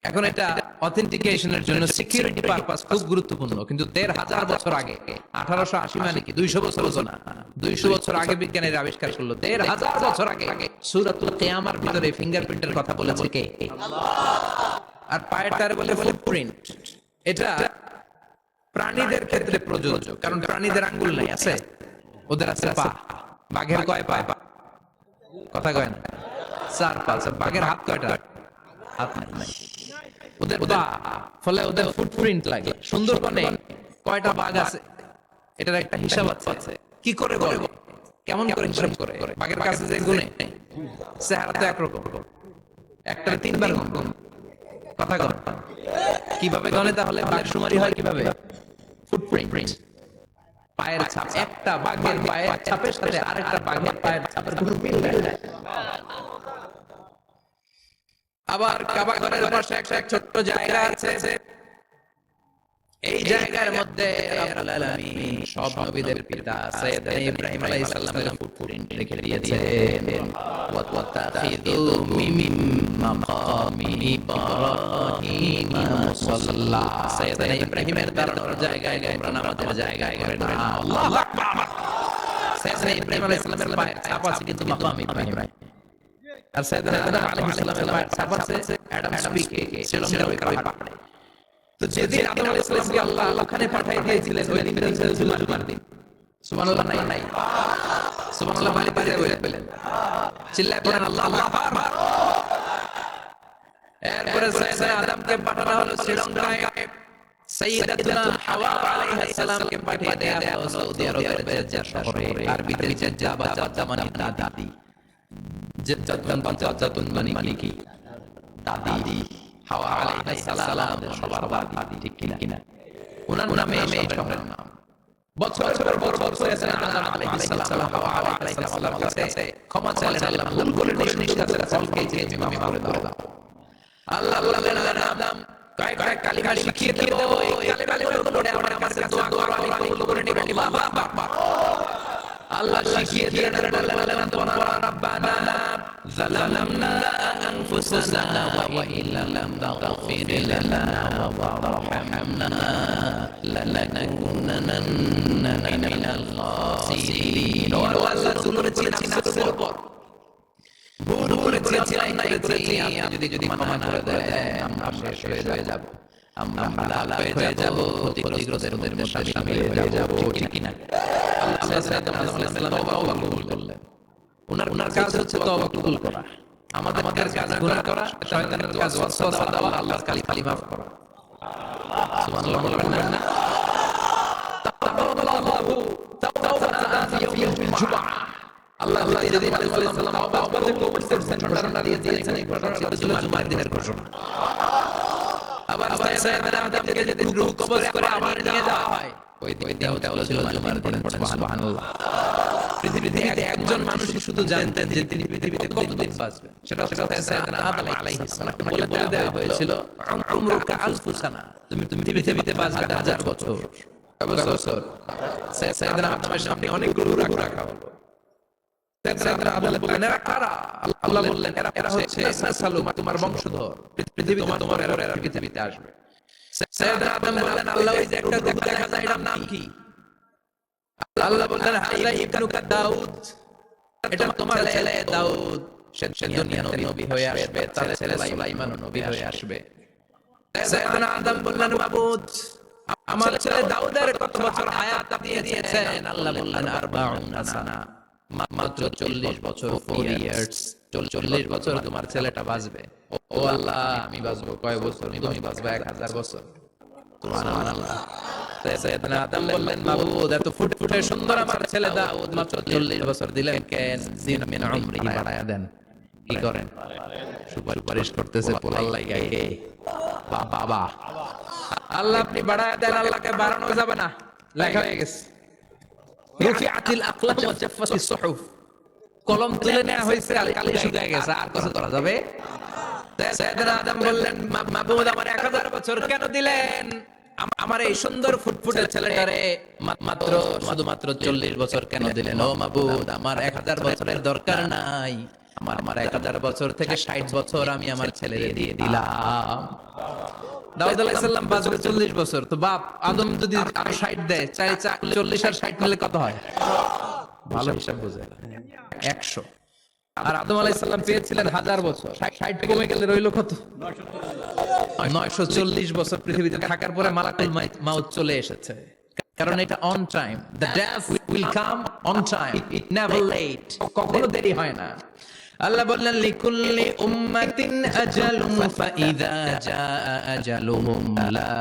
এখন এটা অথেন্টিকেশনের জন্য সিকিউরিটি পারপাস খুব গুরুত্বপূর্ণ। কিন্তু 1500 বছর আগে, 1880 মানে কি 200 বছর না, 200 বছর আগে বিজ্ঞানীরা আবিষ্কার করলো। 1500 বছর আগে সূরাতুল কিয়ামার ভিতরে ফিঙ্গারপ্রিন্টের কথা বলেছে কে? আল্লাহ। আর পায়ের টারে বলে ফুটপ্রিন্ট। এটা প্রাণীদের ক্ষেত্রে প্রযোজ্য, কারণ প্রাণীদের আঙ্গুল নাই, আছে? ওদের আছে পা। বাঘের কয় পা? কথা কয় না, 4 পা। বাঘের হাত কয়টা? হাত নাই। ওদের পা, ফলে ওদের ফুটপ্রিন্ট লাগে। সুন্দরবনে কয়টা বাঘ আছে এটার একটা হিসাব আছে। কি করে বলে, কেমন করে হিসাব করে? বাঘের কাছে যে গুনে, চেহারা তো একরকম, একটা 3 বার গুণ। কথা কন, কিভাবে গনে? তাহলে বাঘ শুমারি হয় কিভাবে? ফুটপ্রিন্ট, পায়ের ছাপ। একটা বাঘের পায়ের ছাপের সাথে আরেকটা বাঘের পায়ের ছাপের কোনো মিল নাই। আবার কাবা ঘরের পাশে একটা ছোট্ট জায়গা আছে, এই জায়গার মধ্যে রব্বুল আলামিন সব নবীদের পিতা সাইয়েদনা ইব্রাহিম আলাইহিস সালামের ফুটপ্রিন্ট রেখে দিয়েছেন। ওয়া তাখিযু মিন মাকামি ইব্রাহিম মুসাল্লা। সাইয়েদনা ইব্রাহিমের দাঁড়ানোর জায়গায় আমরা নামাজের জায়গায় করে না। আল্লাহু আকবার। সাইয়েদনা ইব্রাহিম আলাইহিস সালামের পায়ের ছাপ আছে কিন্তু মাকাম ইব্রাহিম। আর সাইয়েদনা আদম আলাইহিস সালামের সাফার সে অ্যাডাম স্পিকে শ্রীলঙ্কার ওই পাহাড়ে। তো যেদিন আদম আলাইহিস সালামকে আল্লাহ ওখানে পাঠিয়ে দিয়েছিলেন ওই দিন ছিল জুমার দিন। সুবহানাল্লাহ নাই সুবহানাল্লাহ বলে বলেন চিল্লায় পড়েন আল্লাহু আকবার। এরপরে সাইয়েদনা আদমকে পাঠানো হলো শ্রীলঙ্কায়, সাইয়্যিদাতুনা হাওয়া আলাইহিস সালামকে পাঠিয়ে দেয়া হলো সৌদি আরবের জেদ্দা শহরে। আরবিতে জেদ্দা বা জেদ্দা মানে দাদি, জেদ্দাতুন বা জেদ্দাতুন মানে কি দাদি। হাওয়া আলাইহিস সালাম সবার দাদি, ঠিক কিনা? ওনার নামে এই শহরের নাম। বছর পর বছর সাইয়েদনা আদম আলাইহিস সালাম হাওয়া আলাইহিস সালামের কাছে ক্ষমা চাইলেন, আল্লাহ ভুল করে নিষ্কাদের ফলকে যে আমি করে দাও। আল্লাহ বললেন আদম কয়েক কালিমা শিখিয়ে দেব, এই কালিমাগুলো পড়ে আমার কাছে দোয়া করো, আমি কবুল করে নেব। আল্লাহু আকবার। আল্লাহ শিখিয়ে দিলেন রব্বানা যালামনা আনফুসানা ওয়া ইল্লাম তাগফির লানা ওয়া তারহামনা লানাকুনান্না মিনাল খাসিরিন। আল্লাহ করেছি নাফসের উপর ভুল করেছি, আপনি যদি ক্ষমা করে দেন আমরা শেষ হয়ে যাব, আমরা হালাক হয়ে যাব, ক্ষতিগ্রস্তদের মধ্যে শামিল হয়ে যাব, ঠিক কিনা? আল্লাহ আদম আলাইহিস সালাম তওবা কবুল করলেন। ওনার কাজ হচ্ছে তওবা কবুল করা, আমাদের কাজ গুনাহ করা, শয়তানের কাজ ওয়াসওয়াসা দেওয়া, আল্লাহর কালিমা মাফ করা। সুবহানাল্লাহ বলবেন না? তাওবাল্লাহু তাওবাতান ফি ইয়াউমিল জুমআহ। আল্লাহ যেদিন আদম আলাইহিস সালাম তওবা কবুল করেছেন ঘোষণা দিয়ে দিয়েছেন, এই ঘোষণা ছিল জুমার দিনের ঘোষণা। আবার সাইয়েদনা আদমকে যেদিন রূহ কবজ করে আবার নিয়ে যাওয়া হয়, ওই দিনটাও ছিল জুমার দিন। সুবহানাল্লাহ। পৃথিবীতে একজন মানুষ শুধু জানতেন যে তিনি পৃথিবীতে কতদিন বাঁচবেন, সেটা সাইয়েদনা আদম আলাইহিস সালামকে বলে দেওয়া হয়েছিল উমরুকা আলফু সানা, তুমি পৃথিবীতে বাঁচবে 1000 বছর। সাইয়েদনা আদমের সামনে অনেকগুলো রূহ রাখা হলো। সাইয়েদনা আদম বললেন এরা কারা? আল্লাহ বললেন এরা হচ্ছে নাসালুক, তোমার বংশধর, পৃথিবীতে তোমার এরা পৃথিবীতে আসবে। সাইয়েদনা আদম বললেন আল্লাহ ওই যে একটা দেখা যায় এটার নাম কি? আল্লাহ বললেন হাযা ইবনুকা দাউদ, এটা তোমার ছেলে দাউদ, সে দুনিয়াতে নবী হয়ে আসবে, তার ছেলে সুলাইমান নবী হয়ে আসবে। সাইয়েদনা আদম বললেন মাবুদ আমার ছেলে দাউদের কত বছর হায়াত আপনি দিয়েছেন? আল্লাহ বললেন 40 সানা, মাত্র 40 বছর, 4 ইয়ার্স, 40 বছর তোমার ছেলেটা বাঁচবে। ও আল্লাহ আমি বাঁচবো কয় বছর? তুমি বাঁচবে 1000 বছর। সুবহানাল্লাহ। সাইয়েদনা আদম বললেন মাবুদ এত ফুটফুটে সুন্দর আমার ছেলে দাউদ মাত্র 40 বছর দিলেন কেন? জিন মিন উমরিহি বাড়ায়া দেন। কি করেন? সুপারিশ করতেছে পোলার লাইগা কে? বাবা আল্লাহ আপনি বাড়ায়া দেন, আল্লাহকে বাড়ানো যাবে না, লেখা হয়ে গেছে। রুফিআতিল আকলাম ওয়া জাফফাতিস সুহুফ, কলম তুলে নেওয়া হয়েছে, আর কালি শুকিয়ে গেছে, আর কিছু করা যাবে? সাইয়েদনা আদম বললেন মাবুদ আমার 1000 বছর কেন দিলেন? আমার এই সুন্দর ফুটফুটে ছেলেটারে মাত্র শুধুমাত্র 40 বছর কেন দিলেন? ও মাবুদ আমার 1000 বছরের দরকার নাই, আমার 1000 বছর থেকে 60 বছর আমি আমার ছেলেরে দিয়ে দিলাম। দাউদ আলাইহিস সালাম বাঁচবে 40 বছর, তো বাপ আদম যদি আর 60 দেয়, 40 আর 60 মিলে কত হয়? ভালো হিসাব বুঝে 100। আর আদম আলাইহিস সালাম পেয়েছিলেন 1000 বছর, 60 কমে গেলে রইল কত? 940 বছর পৃথিবীতে থাকার পরে মালাকুল মাউত চলে এসেছে, কারণ এটা on time. The death will come on time, it never late, কখনো দেরি হয় না। আল্লাহ বললেন লিকুল্লি উম্মাতিন আজালুন ফাইযা জাআ আজালুহুম লা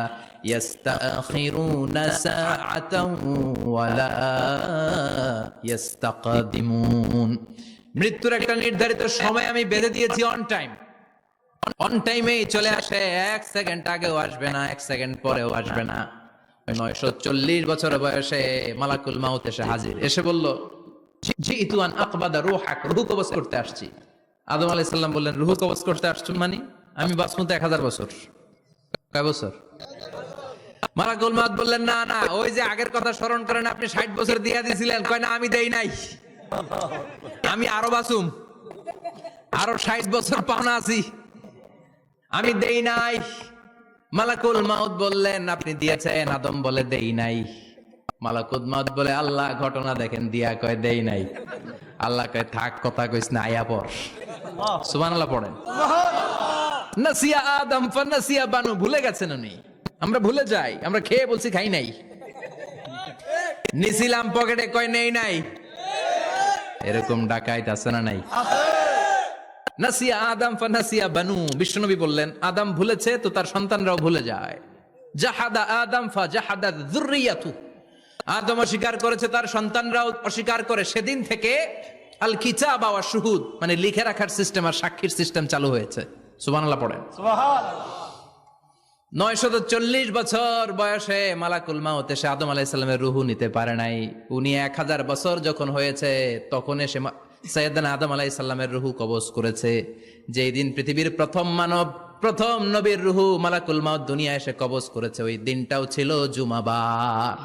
ইস্তাখিরুনা সাআতান ওয়া লা ইস্তাকদিমুন। মৃত্যুর একটা নির্ধারিত সময় আমি বেঁধে দিয়েছি, অন টাইম, অন টাইমেই চলে আসে, 1 সেকেন্ড আগেও আসবে না, 1 সেকেন্ড পরেও আসবে না। 940 বছর বয়সে মালাকুল মাউত এসে হাজির, এসে বলল জিতু আন আকবাদা রূহাক, রূহ কবজ করতে আসছি। আদম আলাইহিস সালাম বললেন রূহ কবজ করতে আসছো মানে? আমি বাঁচবো তো 1000 বছর। কয় বছর? মালাকুল মাউত বললেন না না, ওই যে আগের কথা স্মরণ করেন, আপনি 60 বছর দিয়া দিয়েছিলেন। কয় না আমি দেই নাই, আমি আরো বাঁচুম, আরো 60 বছর পাওনা আছি, আমি দেই নাই। মালাকুল মাউত বললেন আপনি দিয়েছেন। আদম বলে দেই নাই। মালাকুল মাউত বলে আল্লাহ ঘটনা দেখেন, দিয়া কয় দেই নাই। আল্লাহ কয় থাক কথা কইস না, আয়া পর। সুবহানাল্লাহ পড়েন। নাসিয়া আদম ফানাসিয়া বানু, ভুলে গেছেন উনি। আমরা ভুলে যাই, আমরা খেয়ে বলছি খাই নাই, নিছিলাম পকেটে কয় নেই নাই, এরকম ডাকাইত আছে না নাই? নাসিয়া আদম ফানাসিয়া বানু, বিশ্বনবী বললেন আদম ভুলেছে তো তার সন্তানরাও ভুলে যায়। জাহাদা আদম ফাজাহাদা যুররিয়াতু, আদম অস্বীকার করেছে তার সন্তানরাও অস্বীকার করে। সেদিন থেকে আল কিতাব ওয়া শুহুদ, মানে লিখে রাখার সিস্টেম আর সাক্ষীর সিস্টেম চালু হয়েছে। সুবহানাল্লাহ পড়েন। সুবহানাল্লাহ। 940 বছর বয়সে মালাকুল মাউত এসে আদম আলাইহিস সালামের রূহ নিতে পারে নাই। উনি 1000 বছর যখন হয়েছে তখন এসে সাইয়েদনা আদম আলাইহিস সালামের রূহ কবজ করেছে। যেই দিন পৃথিবীর প্রথম মানব, প্রথম নবীর রূহ মালাকুল মাউত দুনিয়া এসে কবজ করেছে, ওই দিনটাও ছিল জুমাবার।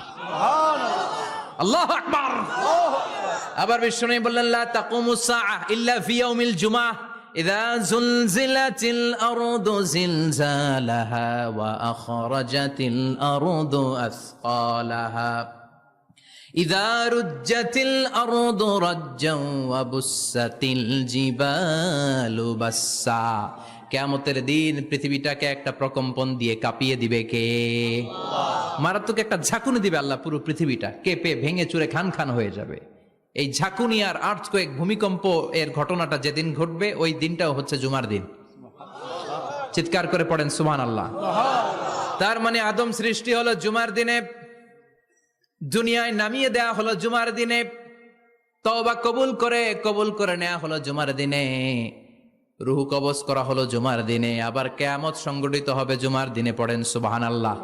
আল্লাহু আকবার। আবার বিশ্বনবী বললেন লা তাকুমুস সাআহ ইল্লা ফি ইয়াউমিল জুমআহ ইযা যুলজিলাতিল আরদু জিলজালাহা ওয়া আখরাজাতিল আরদু আসকালাহা ইযা রুজ্জাতিল আরদু রাজ্জান ওয়া বুসাতিল জিবালু বাসসা। কিয়ামতের দিন পৃথিবীটাকে একটা প্রকম্পন দিয়ে কাঁপিয়ে দিবে কে? মারাত্মক একটা ঝাঁকুনি দিবে আল্লাহ, পুরো পৃথিবীটা কেঁপে ভেঙে চুরে খান খান হয়ে যাবে। এই ঝাঁকুনি আর আর্থকোয়েক, ভূমিকম্প এর ঘটনাটা যেদিন ঘটবে ওই দিনটাও হচ্ছে জুমার দিন। চিৎকার করে পড়েন সুবহানাল্লাহ। তার মানে আদম সৃষ্টি হলো জুমার দিনে, দুনিয়ায় নামিয়ে দেয়া হলো জুমার দিনে, তওবা কবুল করে নেওয়া হলো জুমার দিনে, রূহ কবজ করা হলো জুমার দিনে, আবার কিয়ামত সংগঠিত হবে জুমার দিনে। পড়েন সুবহানাল্লাহ।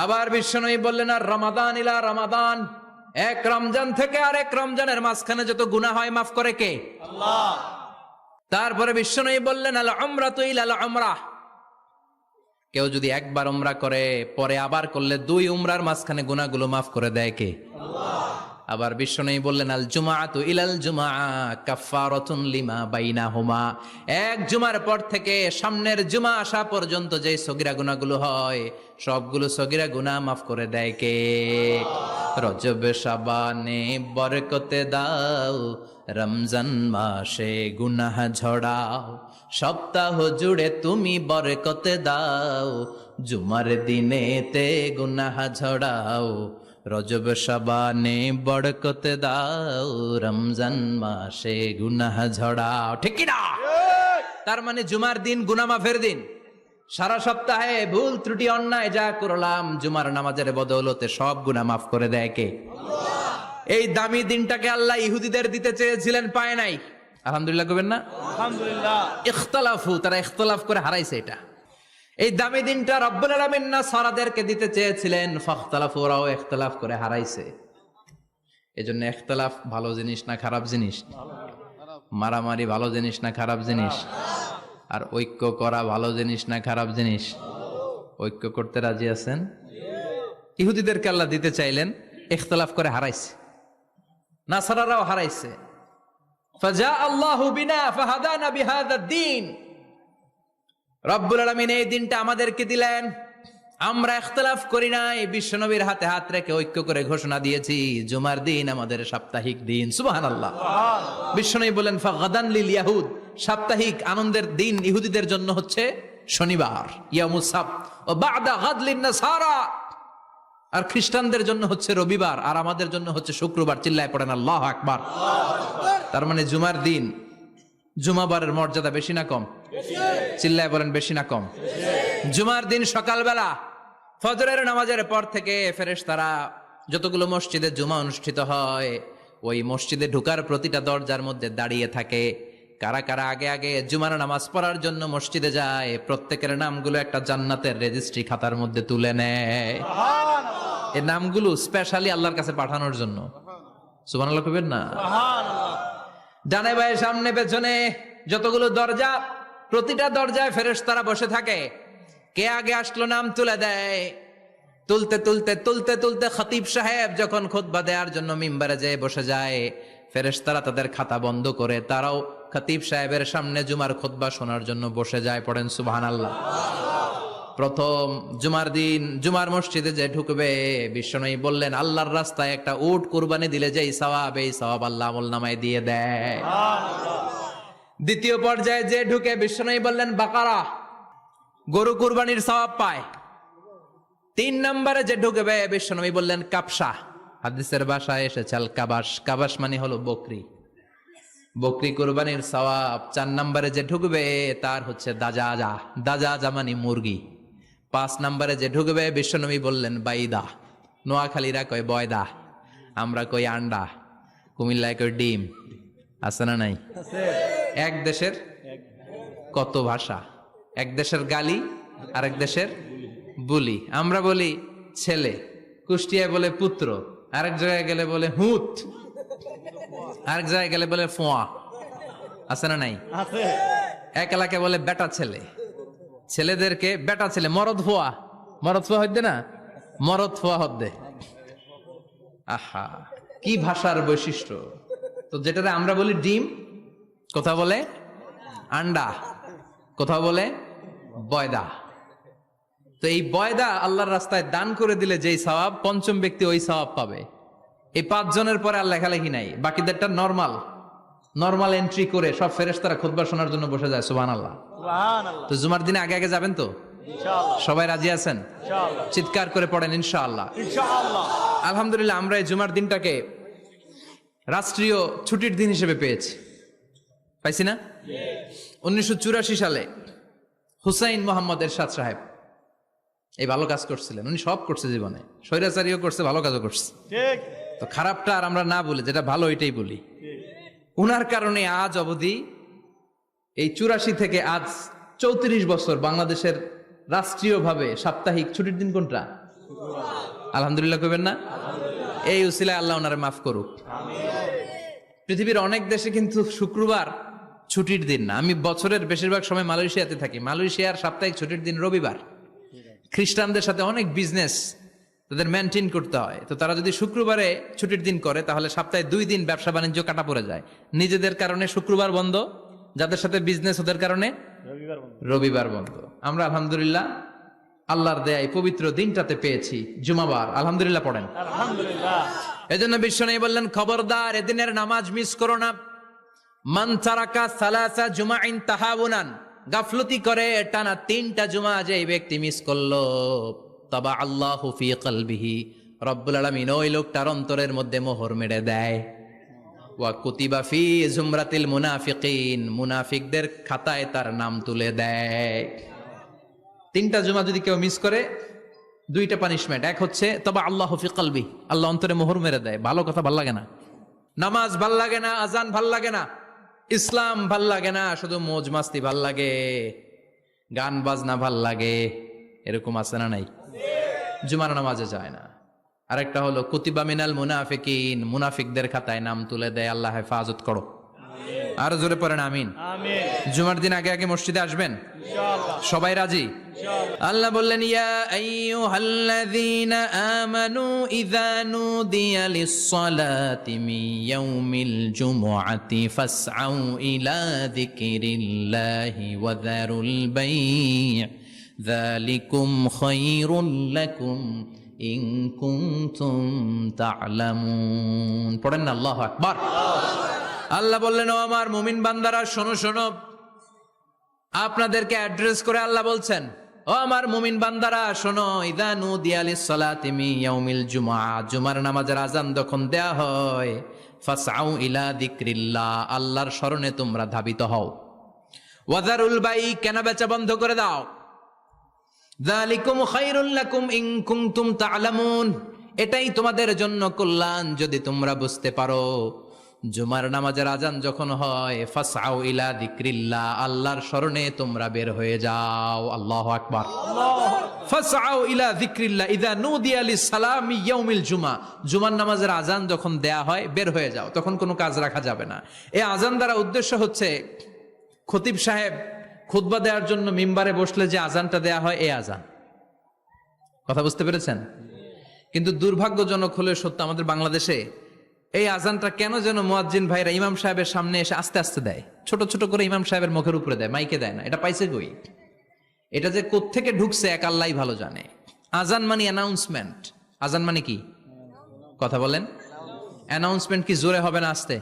আবার বিশ্বনবী বললেন আর রমাদান ইলা রমাদান, এক রমজান থেকে আর এক রমজানের মাঝখানে যত গুনাহ হয় মাফ করে কে? আল্লাহ। তারপরে বিশ্বনবী বললেন আল উমরাতু ইলাল উমরাহ, কেউ যদি একবার উমরা করে পরে আবার করলে 2 উমরার মাঝখানে গুনাহগুলো মাফ করে দেয় কে? আল্লাহ। আবার বিশ্বনবী বললেন আল জুমআতু ইলাল জুমআ কাফফারাতুন লিমা বাইনাহুমা, এক জুমার পর থেকে সামনের জুমা আসা পর্যন্ত যে সগীরা গুনাহগুলো হয় সবগুলো সগীরা গুনাহ মাফ করে দেয় কে? রজব শাবানে বরকতে দাও, রমজান মাসে গুনাহ ঝড়াও, সপ্তাহ জুড়ে তুমি বরকতে দাও, জুমার দিনেতে গুনাহ ঝড়াও, রজব শাবানে বরকতে দাও, রমজান মাসে গুনাহ ঝড়াও। ঠিক কি না? তার মানে জুমার দিন গুনাহ মাফের দিন। সারা সপ্তাহে ভুল ত্রুটি অন্যায় যা করলাম জুমার নামাজের বদৌলতে সব গুনাহ মাফ করে দেয় কে? আল্লাহ। এই দামি দিনটাকে আল্লাহ ইহুদিদের দিতে চেয়েছিলেন, পায় নাই। আলহামদুলিল্লাহ কইবেন না? আলহামদুলিল্লাহ। ইখতিলাফু, তারা ইখতিলাফ করে হারাইছে এটা। এই দামি দিনটা রব্বুল আলামিন নাসারাদেরকে দিতে চেয়েছিলেন, ফাখতালাফু, ওরাও ইখতিলাফ করে হারাইছে। এজন্য ইখতিলাফ ভালো জিনিস না খারাপ জিনিস? মারামারি ভালো জিনিস না খারাপ জিনিস? আর ঐক্য করা ভালো জিনিস না খারাপ জিনিস? ঐক্য করতে রাজি আছেন? ইহুদিদেরকে আল্লাহ দিতে চাইলেন, ইখতিলাফ করে হারাইছে। নাসারারাও হারাইছে। ফাজা আল্লাহু বিনা ফাহাদানা বিহাদা দ্বীন, রব্বুল আলামিন এই দিনটা আমাদেরকে দিলেন, আমরা ইখতিলাফ করি নাই, বিশ্বনবীর হাতে হাত রেখে ঐক্য করে ঘোষণা দিয়েছি জুমার দিন আমাদের সাপ্তাহিক দিন। সুবহানাল্লাহ। বিশ্বনবী বলেন ফাগাদান লিল ইয়াহুদ, সাপ্তাহিক আনন্দের দিন ইহুদিদের জন্য হচ্ছে শনিবার, ইয়ামুস সাbt, ও বাদা গাদ লিন নাসারা, আর খ্রিস্টানদের জন্য হচ্ছে রবিবার, আর আমাদের জন্য হচ্ছে শুক্রবার। চিল্লায় পড়েন আল্লাহু আকবার। তার মানে জুমার দিন, জুমাবারের মর্যাদা বেশি না কম? চিল্লায় বলেন বেশি না কম? জুমার দিন সকালবেলা ফজরের নামাজের পর থেকে ফেরেশতারা যতগুলো মসজিদে জুমা অনুষ্ঠিত হয় ওই মসজিদে ঢোকার প্রতিটা দরজার মধ্যে দাঁড়িয়ে থাকে। কারা কারা আগে আগে জুমার নামাজ পড়ার জন্য মসজিদে যায়, প্রত্যেকের নামগুলো একটা জান্নাতের রেজিস্ট্রি খাতার মধ্যে তুলে নেয়। এই নামগুলো স্পেশালি আল্লাহর কাছে পাঠানোর জন্য। সুবহানাল্লাহ কইবেন না? ডানে বায়ে সামনে পেছনে যতগুলো দরজা, প্রতিটা দরজায় ফেরেশতারা বসে থাকে। কে আগে আসলো নাম তুলে দেয়। তুলতে তুলতে তুলতে তুলতে খতিব সাহেব যখন খুতবা দেওয়ার জন্য মিম্বারে যেয়ে বসে যায়, ফেরেশতারা তাদের খাতা বন্ধ করে তারাও খতিব সাহেবের সামনে জুমার খুতবা শোনার জন্য বসে যায়। পড়েন সুবহানাল্লাহ। প্রথম জুমার দিন জুমার মসজিদে যে ঢুকবে, বিশ্বনবী বললেন আল্লাহর রাস্তায় একটা উট কুরবানি দিলে যেই সওয়াব, এই সওয়াব আল্লাহ আমলনামায় দিয়ে দেয়। দ্বিতীয় পর্যায়ে যে ঢুকে বিশ্বনবী বললেন বাকারা, গরু কুরবানির সওয়াব পায়। 3 নম্বরে যে ঢুকবে বিশ্বনবী বললেন কাবসা, হাদিসের ভাষায় এসেছে আল কাবাস, কাবাস মানে হলো বকরি, বকরি কুরবানির সওয়াব। 4 নম্বরে যে ঢুকবে তার হচ্ছে দাজাজা, দাজাজা মানে মুরগি। 5 নম্বরে যে ঢুকবে বিশ্বনবী বললেন বাইদা, নোয়াখালীরা কয় বয়দা, আমরা কই আন্ডা, কুমিল্লায় কই ডিম। আছে না নাই? এক দেশের কত ভাষা, এক দেশের গালি আর এক দেশের বুলি। আমরা বলি ছেলে, কুষ্টিয়ায় বলে পুত্র, আরেক জায়গায় গেলে বলে হুত, আরেক জায়গায় গেলে বলে ফোয়া। আছে না নাই? আছে। এক এলাকায় বলে বেটা ছেলে, ছেলেদেরকে বেটা ছেলে, মরদ ফোয়া, মরদ ফোয়া হইতে না, মরদ ফোয়া হদ্দে। আহা, কি ভাষার বৈশিষ্ট্য! তো যেটাতে আমরা বলি ডিম, কোথাও বলে আন্ডা, কোথাও বলে বয়দা। তো এই বয়দা আল্লাহর রাস্তায় দান করে দিলে যেই সওয়াব, পঞ্চম ব্যক্তি ওই সওয়াব পাবে। এই 5 জনের পরে আর লেখালেখি নাই, বাকিদেরটা নরমাল এন্ট্রি করে সব ফেরেশতারা খুতবা শোনার জন্য বসে যায়। সুবহানাল্লাহ। সুবহানাল্লাহ। তো জুমার দিনে আগে আগে যাবেন তো? ইনশাআল্লাহ। সবাই রাজি আছেন? ইনশাআল্লাহ। চিৎকার করে পড়েন ইনশাআল্লাহ। ইনশাআল্লাহ। আলহামদুলিল্লাহ, আমরা এই জুমার দিনটাকে রাষ্ট্রীয় ছুটির দিন হিসেবে পেয়েছি, পাইছি না? 1984 সালে হুসাইন মোহাম্মদ এরশাদ সাহেব এই ভালো কাজ করছিলেন। উনি সব করছে জীবনে, স্বৈরাচারীও করছে, ভালো কাজও করছে। ঠিক। তো খারাপটা আর আমরা না বলি, যেটা ভালো এটাই বলি। উনার কারণে আজ অবধি এই 84 থেকে আজ 34 বছর বাংলাদেশের রাষ্ট্রীয়ভাবে সাপ্তাহিক ছুটির দিন কোনটা? আলহামদুলিল্লাহ কইবেন না? এই উসিলায় আল্লাহ ওনারে মাফ করুক। পৃথিবীর অনেক দেশে কিন্তু শুক্রবার ছুটির দিন না। আমি বছরের বেশিরভাগ সময় মালয়েশিয়াতে থাকি, মালয়েশিয়ার সাপ্তাহিক ছুটির দিন রবিবার। খ্রিস্টানদের সাথে অনেক বিজনেস তাদের মেনটেন করতে হয়, তো তারা যদি শুক্রবারে ছুটির দিন করে তাহলে সপ্তাহে 2 দিন ব্যবসা বাণিজ্য কাটা পড়ে যায়। নিজেদের কারণে শুক্রবার বন্ধ, যাদের সাথে বিজনেস ওদের কারণে রবিবার বন্ধ। আমরা আলহামদুলিল্লাহ আল্লাহর দেয়ায় পবিত্র দিনটাতে পেয়েছি জুমাবার, আলহামদুলিল্লাহ পড়েন। আলহামদুলিল্লাহ। এজন্য বিশ্বনবী বললেন খবরদার এদিনের নামাজ মিস করো না। মান তারাকা সালাসা জুমাইন তাহাউনান, গাফলতি করে টানা 3টা জুমা যে ব্যক্তি মিস করলো, তাবা আল্লাহু ফি কলবিহি, রব্বুল আলামিন ওই লোকটার অন্তরের মধ্যে মোহর মেরে দেয়। ওয়া কুতিবা ফি জুমরাতিল মুনাফিকিন, মুনাফিকদের খাতায় তার নাম তুলে দেয়। 3টা জুমা যদি কেউ মিস করে 2টা পানিশমেন্ট। এক হচ্ছে তবা আল্লাহু ফি কলবি, আল্লাহ অন্তরে মোহর মেরে দেয়। ভালো কথা ভাল লাগে না, নামাজ ভাল লাগে না, আজান ভাল লাগে না, ইসলাম ভাল লাগে না, শুধু মৌজ মাস্তি ভাল লাগে, গান বাজনা ভাল লাগে, এরকম আছে না নাই? জুমার নামাজে যায় না। আরেকটা হলো কুতিবা মিনাল মুনাফিকিন, মুনাফিকদের খাতায় নাম তুলে দেয়। আল্লাহ হেফাজত করো। আর জোরে পড়েন আমিন। আমিন। জুমার দিন আগে আগে মসজিদে আসবেন, ইনশাআল্লাহ। সবাই রাজি? ইনশাআল্লাহ। আল্লাহ বললেন ইয়া আইয়ুহাল্লাযীনা আমানু ইযা নুদিয়া লিস-সালাতি মিন ইয়াউমিল জুমুআতি ফাসআউ ইলা যিকরিল্লাহি ওয়া যারুল বাই', যালিকুম খায়রুল লাকুম ইন কুনতুম তা'লামুন। পড়েন না আল্লাহু আকবার। আল্লাহ বললেন ও আমার মুমিন বান্দারা শোনো শোনো, আপনাদেরকে অ্যাড্রেস করে আল্লাহ বলছেন ও আমার মুমিন বান্দারা শোনো, ইযা নুদিয়া লিস-সালাতি মিন ইয়াউমিল জুমআ, জুমার নামাজের আযান যখন দেয়া হয়, ফাসআউ ইলা যিকরিল্লাহ, আল্লাহর স্মরণে তোমরা ধাবিত হও। ওয়া যারুল বাই', কেনা বেচা বন্ধ করে দাও। যালিকুম খায়রুল লাকুম ইন কুনতুম তা'লামুন, এটাই তোমাদের জন্য কল্যাণ যদি তোমরা বুঝতে পারো। জুমার নামাজের আজান যখন হয়, ফাসআউ ইলা যিকরিল্লাহ, আল্লাহর স্মরণে তোমরা বের হয়ে যাও। আল্লাহু আকবার। ফাসআউ ইলা যিকরিল্লাহ ইযা নুদিয়া লিস-সালামি ইয়াউমিল জুমআ, জুমার নামাজের আজান যখন দেয়া হয় বের হয়ে যাও, তখন কোনো কাজ রাখা যাবে না। এই আজান দ্বারা উদ্দেশ্য হচ্ছে খতিব সাহেব খুতবা দেওয়ার জন্য মিম্বারে বসলে যে আজানটা দেয়া হয় এই আজান। কথা বুঝতে পেরেছেন? কিন্তু দুর্ভাগ্যজনক হলে সত্য, আমাদের বাংলাদেশে এই আজানটা কেন যেন মুয়াজ্জিন ভাইরা ইমাম সাহেবের সামনে এসে আস্তে আস্তে দেয়, ছোট ছোট করে ইমাম সাহেবের মুখের উপরে দেয়, মাইকে দেয় না। এটা পাইছে কই? এটা যে কোত্থেকে ঢুকছে এক আল্লাহই ভালো জানে। আজান মানে অ্যানাউন্সমেন্ট। আজান মানে কি? কথা বলেন। অ্যানাউন্সমেন্ট কি জোরে হবে না আস্তে?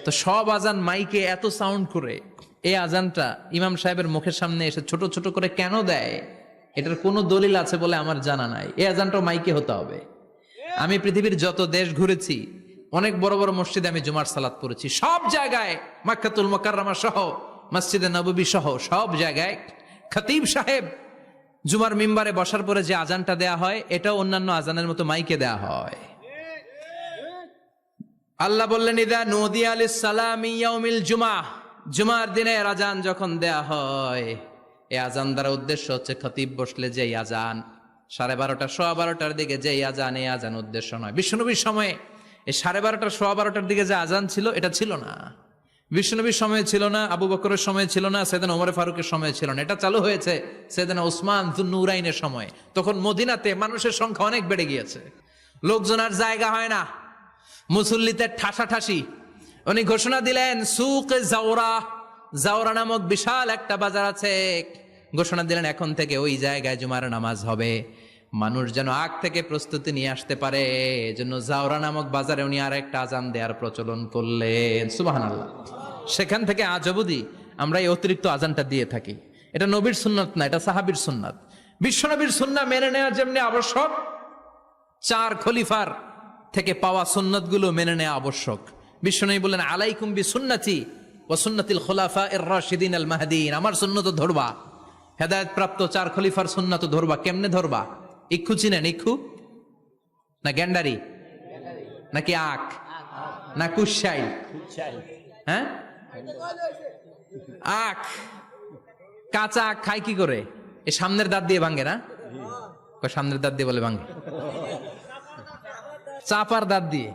তো সব আজান মাইকে এত সাউন্ড করে, এই আজানটা ইমাম সাহেবের মুখের সামনে এসে ছোট ছোট করে কেন দেয়, এটার কোনো দলিল আছে বলে আমার জানা নাই। এই আজানটাও মাইকে হতে হবে। আমি পৃথিবীর যত দেশ ঘুরেছি, অনেক বড় বড় মসজিদে আমি জুমার সালাত পড়েছি, সব জায়গায় মাক্কাতুল মুকাররমা সহ মসজিদে নববী সহ সব জায়গায় খতিব সাহেব জুমার মিম্বারে বসার পরে যে আজানটা দেয়া হয়, এটাও অন্যান্য আজানের মতো মাইকে দেয়া হয়। আল্লাহ বললেন, ইদা নুদিয়া লিস-সালামি ইয়াউমিল জুমাহ, জুমার দিনে আজান যখন দেয়া হয়, এই আজান দ্বারা উদ্দেশ্য হচ্ছে খতিব বসলে যেই আজান 12:30 12:15 দিকে যেই আজান, এই আজান উদ্দেশ্য নয়। বিশ্বনবীর সময়ে এই 12:30 12:15 দিকে যে আজান ছিল, এটা ছিল না। বিশ্বনবীর সময়ে ছিল না, আবু বকরের সময়ে ছিল না, সাইয়েদনা ওমর ফারুকের সময়ে ছিল না। এটা চালু হয়েছে সাইয়েদনা উসমান যুন্নুরাইনের সময়। তখন মদিনাতে মানুষের সংখ্যা অনেক বেড়ে গিয়েছে, লোকজন আর জায়গা হয় না, মুসল্লিতে ঠাসাঠাসি। উনি ঘোষণা দিলেন, সুক জাওরা, জাওরা নামক বিশাল একটা বাজার আছে, ঘোষণা দিলেন এখন থেকে ওই জায়গায় জুমার নামাজ হবে। মানুষ যেন আগ থেকে প্রস্তুতি নিয়ে আসতে পারে, এজন্য জাওরা নামক বাজারে উনি আর একটা আজান দেওয়ার প্রচলন করলেন। সুবহানাল্লাহ। সেখান থেকে আজ অবধি আমরা এই অতিরিক্ত আজানটা দিয়ে থাকি। এটা নবীর সুন্নাত না, এটা সাহাবীর সুন্নাত। বিশ্বনবীর সুন্নাহ মেনে নেওয়া যেমনি আবশ্যক, 4 খলিফার থেকে পাওয়া সুন্নাতগুলো মেনে নেওয়া আবশ্যক। বিশ্বনবী বললেন, আলাইকুম বিসুন্নতি ওয়া সুন্নাতিল খুলাফায়ে রাশিদিন আল মাহদিয়িন, আমার সুন্নাত ধরবা। হেদায়েত প্রাপ্ত 4 খলিফার সুন্নাত ধরবা। কেমনে ধরবা? ইক্ষু চিনেন? ইক্ষু না গ্যান্ডারি নাকি আখ না কুশাই? হ্যাঁ, আখ। কাঁচা আখ খায় কি করে? এ সামনের দাঁত দিয়ে ভাঙে না? সামনের দাঁত দিয়ে বলে ভাঙে, চাপার দাঁত দিয়ে,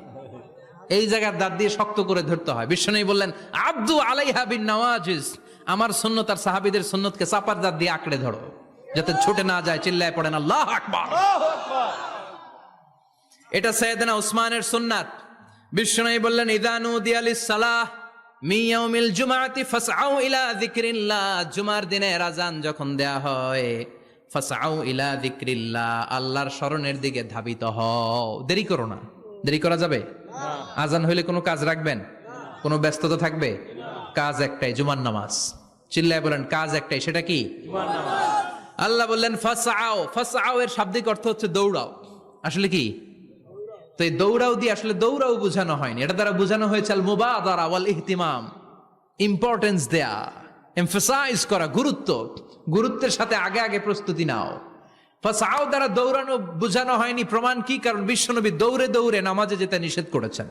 এই জায়গার দাঁত দিয়ে শক্ত করে ধরতে হয়। বিশ্বনবী বললেন, আব্দু আলাইহা বিন নওয়াজিজ, আমার সুন্নত আর সাহাবীদের সুন্নতকে চাপার দাঁত দিয়ে আঁকড়ে ধরো, যাতে ছুটে না যায়। চিল্লায় পড়েন আল্লাহু আকবার। এটা সাইয়েদনা উসমানের সুন্নাত। বিশ্বনবী বললেন, ইযা নুদিয়া লিস-সালাহ মিন ইয়াউমিল জুমআতি ফাসআউ ইলা যিকরিল্লাহ, জুমার দিনে আজান যখন দেয়া হয়, ফাসআউ ইলা যিকরিল্লাহ, আল্লাহর স্মরণের দিকে ধাবিত হও। দেরি করো না। দেরি করা যাবে? আজান হইলে কোনো কাজ রাখবেন? কোনো ব্যস্ততা থাকবে? কাজ একটাই, জুমার নামাজ। চিল্লায় বলেন, কাজ একটাই, সেটা কি? জুমার নামাজ। আল্লাহ বললেন ফাসআউ, ফাসআউ এর শাব্দিক অর্থ হচ্ছে দৌড়াও। আসলে কি? তো এই দৌড়াও দিয়ে আসলে দৌড়াও বোঝানো হয়নি, এটা দ্বারা বোঝানো হয়েছে আল মুবাদারা ওয়াল ইহতিমাম, ইম্পর্টেন্স দেয়া, এমফাসাইজ করা, গুরুত্ব, গুরুত্বের সাথে আগে আগে প্রস্তুতি নাও। ফাসআউ দ্বারা দৌড়ানো বোঝানো হয়নি। প্রমাণ কি? কারণ বিশ্বনবী দৌড়ে দৌড়ে নামাজে যেতে নিষেধ করেছেন।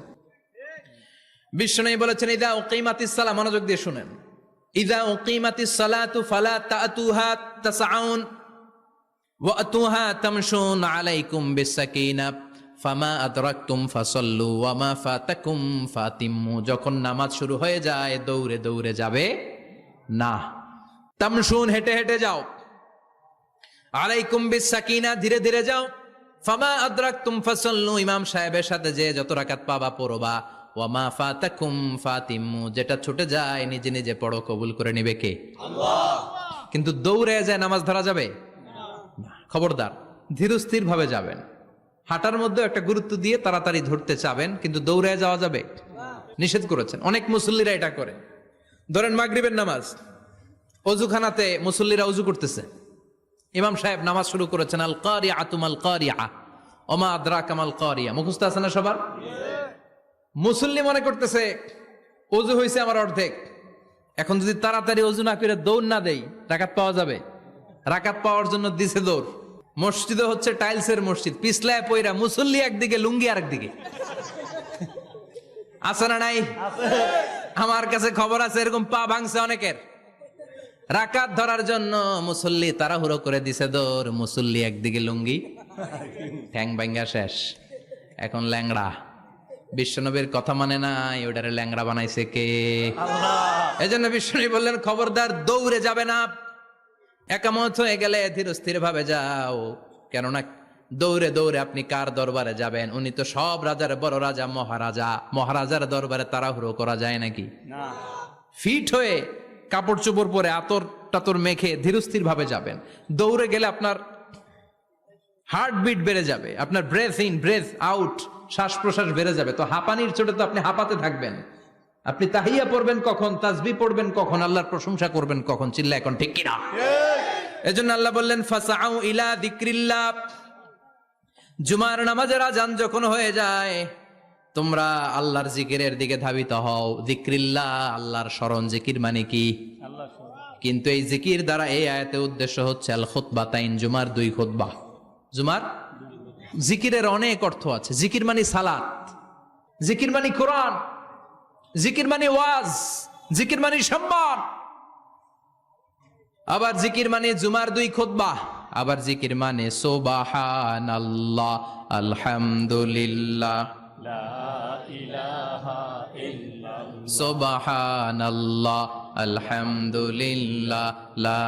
বিশ্বনবী বলেছেন, ইযা উকিমাতিস সালাহ, মনোযোগ দিয়ে শুনেন, ইযা উকিমাতিস সালাতু ফালা তাতুহা তাসআউন ওয়া আতুহা তামশুন আলাইকুম বিসাকিনাহ ফামা আদরাকতুম ফাসাল্লু ওয়া মা ফাতাকুম ফাতিম্মু, যখন নামাজ শুরু হয়ে যায় দৌড়ে দৌড়ে যাবে না, তামশুন হেঁটে হেঁটে যাও, আলাইকুম বিসাকিনা ধীরে ধীরে যাও, ফামা আদরাকতুম ফাসাল্লু ইমাম সাহেবের সাথে যে যত রাকাত পাবা পড়বা, ওয়া মা ফাতাকুম ফাতিম্মু যেটা ছুটে যায় নিজে নিজে পড়ো, কবুল করে নিবে কে? আল্লাহ। কিন্তু দৌড়ে যায় নামাজ ধরা যাবে না। খবরদার, ধীরস্থির ভাবে যাবেন। হাঁটার মধ্যে একটা গুরুত্ব দিয়ে তাড়াতাড়ি ধরতে চাবেন, কিন্তু দৌড়ে যাওয়া যাবে নিষেধ করেছেন। অনেক মুসল্লিরা এটা করে। ধরেন মাগরিবের নামাজ, অজুখানাতে মুসল্লিরা অজু করতেছে, ইমাম সাহেব নামাজ শুরু করেছেন, আল কারিআতু মাল কারিআ ওমা আদরাকা মাল কারিআ, মুখস্থ আছে না সবার? মুসল্লি মনে করতেছে অজু হয়েছে আমার অর্ধেক, এখন যদি তাড়াতাড়ি অজু না করে দৌড় না দেই রাকাত পাওয়া যাবে? রাকাত পাওয়ার জন্য দিছে দৌড়। মসজিদে হচ্ছে টাইলসের মসজিদ, পিছলায় পয়রা মুসল্লি একদিকে, লুঙ্গি আরেকদিকে। আছে না নাই? আমার কাছে খবর আছে এরকম পা ভাঙছে অনেকের। রাকাত ধরার জন্য মুসল্লি তাড়াহুড়ো করে দিছে দৌড়, মুসল্লি একদিকে লুঙ্গি, ঠ্যাং ভাঙ্গা শেষ, এখন ল্যাংড়া। বিশ্বনবীর কথা মানে নাই, ওটারে ল্যাংড়া বানাইছে কে? আল্লাহ। এজন্য বিশ্বনবী বললেন, খবরদার দৌড়ে যাবে না, একামত হয়ে গেলে ধীরস্থির ভাবে যাও। কেননা দৌড়ে দৌড়ে আপনি কার দরবারে যাবেন? উনি তো সব রাজার বড় রাজা, মহারাজা। মহারাজার দরবারে তাড়াহুড়ো করা যায় নাকি? না। ফিট হয়ে কাপড় চোপড় পরে আতর টাতর মেখে ধীরস্থির ভাবে যাবেন। দৌড়ে গেলে আপনার হার্টবিট বেড়ে যাবে, আপনার ব্রেথ ইন ব্রেথ আউট, শ্বাস প্রশ্বাস বেড়ে যাবে। তো হাঁপানির চোটে তো আপনি হাঁপাতে থাকবেন, আপনি তাহিয়া পড়বেন কখন, তাসবিহ পড়বেন কখন, আল্লাহর প্রশংসা করবেন কখন, চিল্লা এখন ঠিক কিনা? এজন্য আল্লাহ বললেন ফাসআউ ইলা যিকরিল্লাহ, জুমার নামাজের আজান যখন হয়ে যায় তোমরা আল্লাহর জিকিরের দিকে ধাবিত হও। যিকরিল্লাহ, আল্লাহর স্মরণ। জিকির মানে কি? আল্লাহ কিন্তু এই জিকির দ্বারা এই আয়াতের উদ্দেশ্য হচ্ছে আল খুতবাতাইন, জুমার 2 খুতবা। জুমার জিকিরের অনেক অর্থ আছে। জিকির মানে সালাত, জিকির মানে কোরআন, জিকির মানে ওয়াজ, জিকির মানে সম্মান। আবার জিকির মানে জুমার 2 খুতবা। আবার জিকির মানে সুবহানাল্লাহ, আলহামদুলিল্লাহ, লা ইলাহা ইল্লাল্লাহ, সুবহানাল্লাহ, আলহামদুলিল্লাহ, লা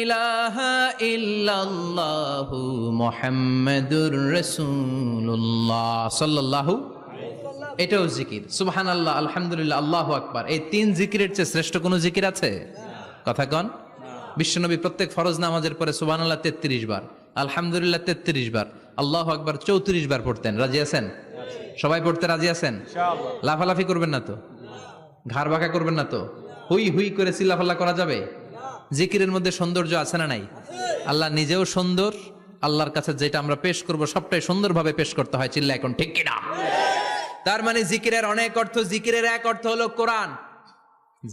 ইলাহা ইল্লাল্লাহু মুহাম্মাদুর রাসূলুল্লাহ সাল্লাল্লাহু। এটাও জিকির। সুবহানাল্লাহ, আলহামদুলিল্লাহ, আল্লাহু আকবার। এই 3 জিকিরের চেয়ে শ্রেষ্ঠ কোন জিকির আছে? কথা কন। বিশ্বনবী প্রত্যেক ফরজ নামাজের পরে সুবহানাল্লাহ 33 বার, আলহামদুলিল্লাহ 33 বার, আল্লাহু আকবার 34 বার পড়তেন। রাজি আছেন? সবাই পড়তে রাজি আছেন? ইনশাআল্লাহ। লাফালাফি করবেন না তো? ঘাড় বাঁকা করবেন না তো? হুই হুই করে চিল্লাফাল্লা করা যাবে? জিকিরের মধ্যে সৌন্দর্য আছে না নাই? আল্লাহ নিজেও সুন্দর। আল্লাহর কাছে যেটা আমরা পেশ করব সবটাই সুন্দরভাবে পেশ করতে হয়। চিল্লা এখন ঠিক কিনা? তার মানে জিকিরের অনেক অর্থ। জিকিরের এক অর্থ হলো কোরআন।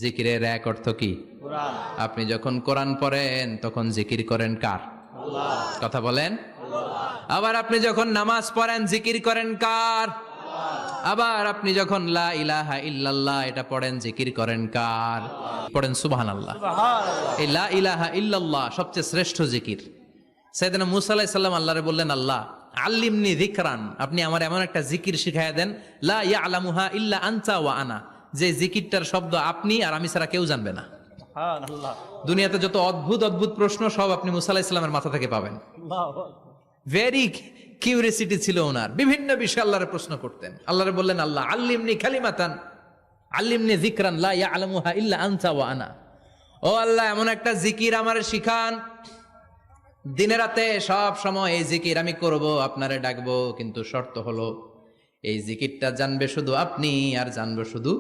জিকিরের এক অর্থ কি? কোরআন। আপনি যখন কোরআন পড়েন তখন জিকির করেন কার? আল্লাহ। কথা বলেন। আবার আপনি যখন নামাজ পড়েন জিকির করেন কার? আবার আপনি যখন লা ইলাহা ইল্লাল্লাহ এটা পড়েন জিকির করেন কার? পড়েন সুবহানাল্লাহ। সুবহানাল্লাহ। এই লা ইলাহা ইল্লাল্লাহ সবচেয়ে শ্রেষ্ঠ জিকির। সাইয়েদনা মুসা আলাইহিস সালাম আল্লাহরে বললেন, আল্লাহ আল্লিমনি যিকরান, আপনি আমার এমন একটা জিকির শিখাইয়া দেন লা ইয়ালামুহা ইল্লা আনতা ওয়া আনা, যে জিকিরটার শব্দ আপনি আর আমি ছাড়া কেউ জানবে না। সুবহানাল্লাহ। দুনিয়াতে যত অদ্ভুত অদ্ভুত প্রশ্ন সব আপনি মুসা আলাইহিস সালামের মাথা থেকে পাবেন। আল্লাহু ভেরি কিউরিয়াসিটি ছিল ওনার, বিভিন্ন বিষয়ে আল্লাহরে প্রশ্ন করতেন। আল্লাহরে বললেন, আল্লাহ আল্লিমনি কালিমাতান, আল্লিমনি যিকরান লা ইয়ালামুহা ইল্লা আনতা ওয়া আনা। ও আল্লাহ, এমন একটা জিকির আমারে শিখান, দিনে রাতে সব সময় এই জিকির আমি করব, আপনারে ডাকবো, কিন্তু শর্ত হলো এই জিকিরটা জানবে শুধু আপনি আর জানবো শুধু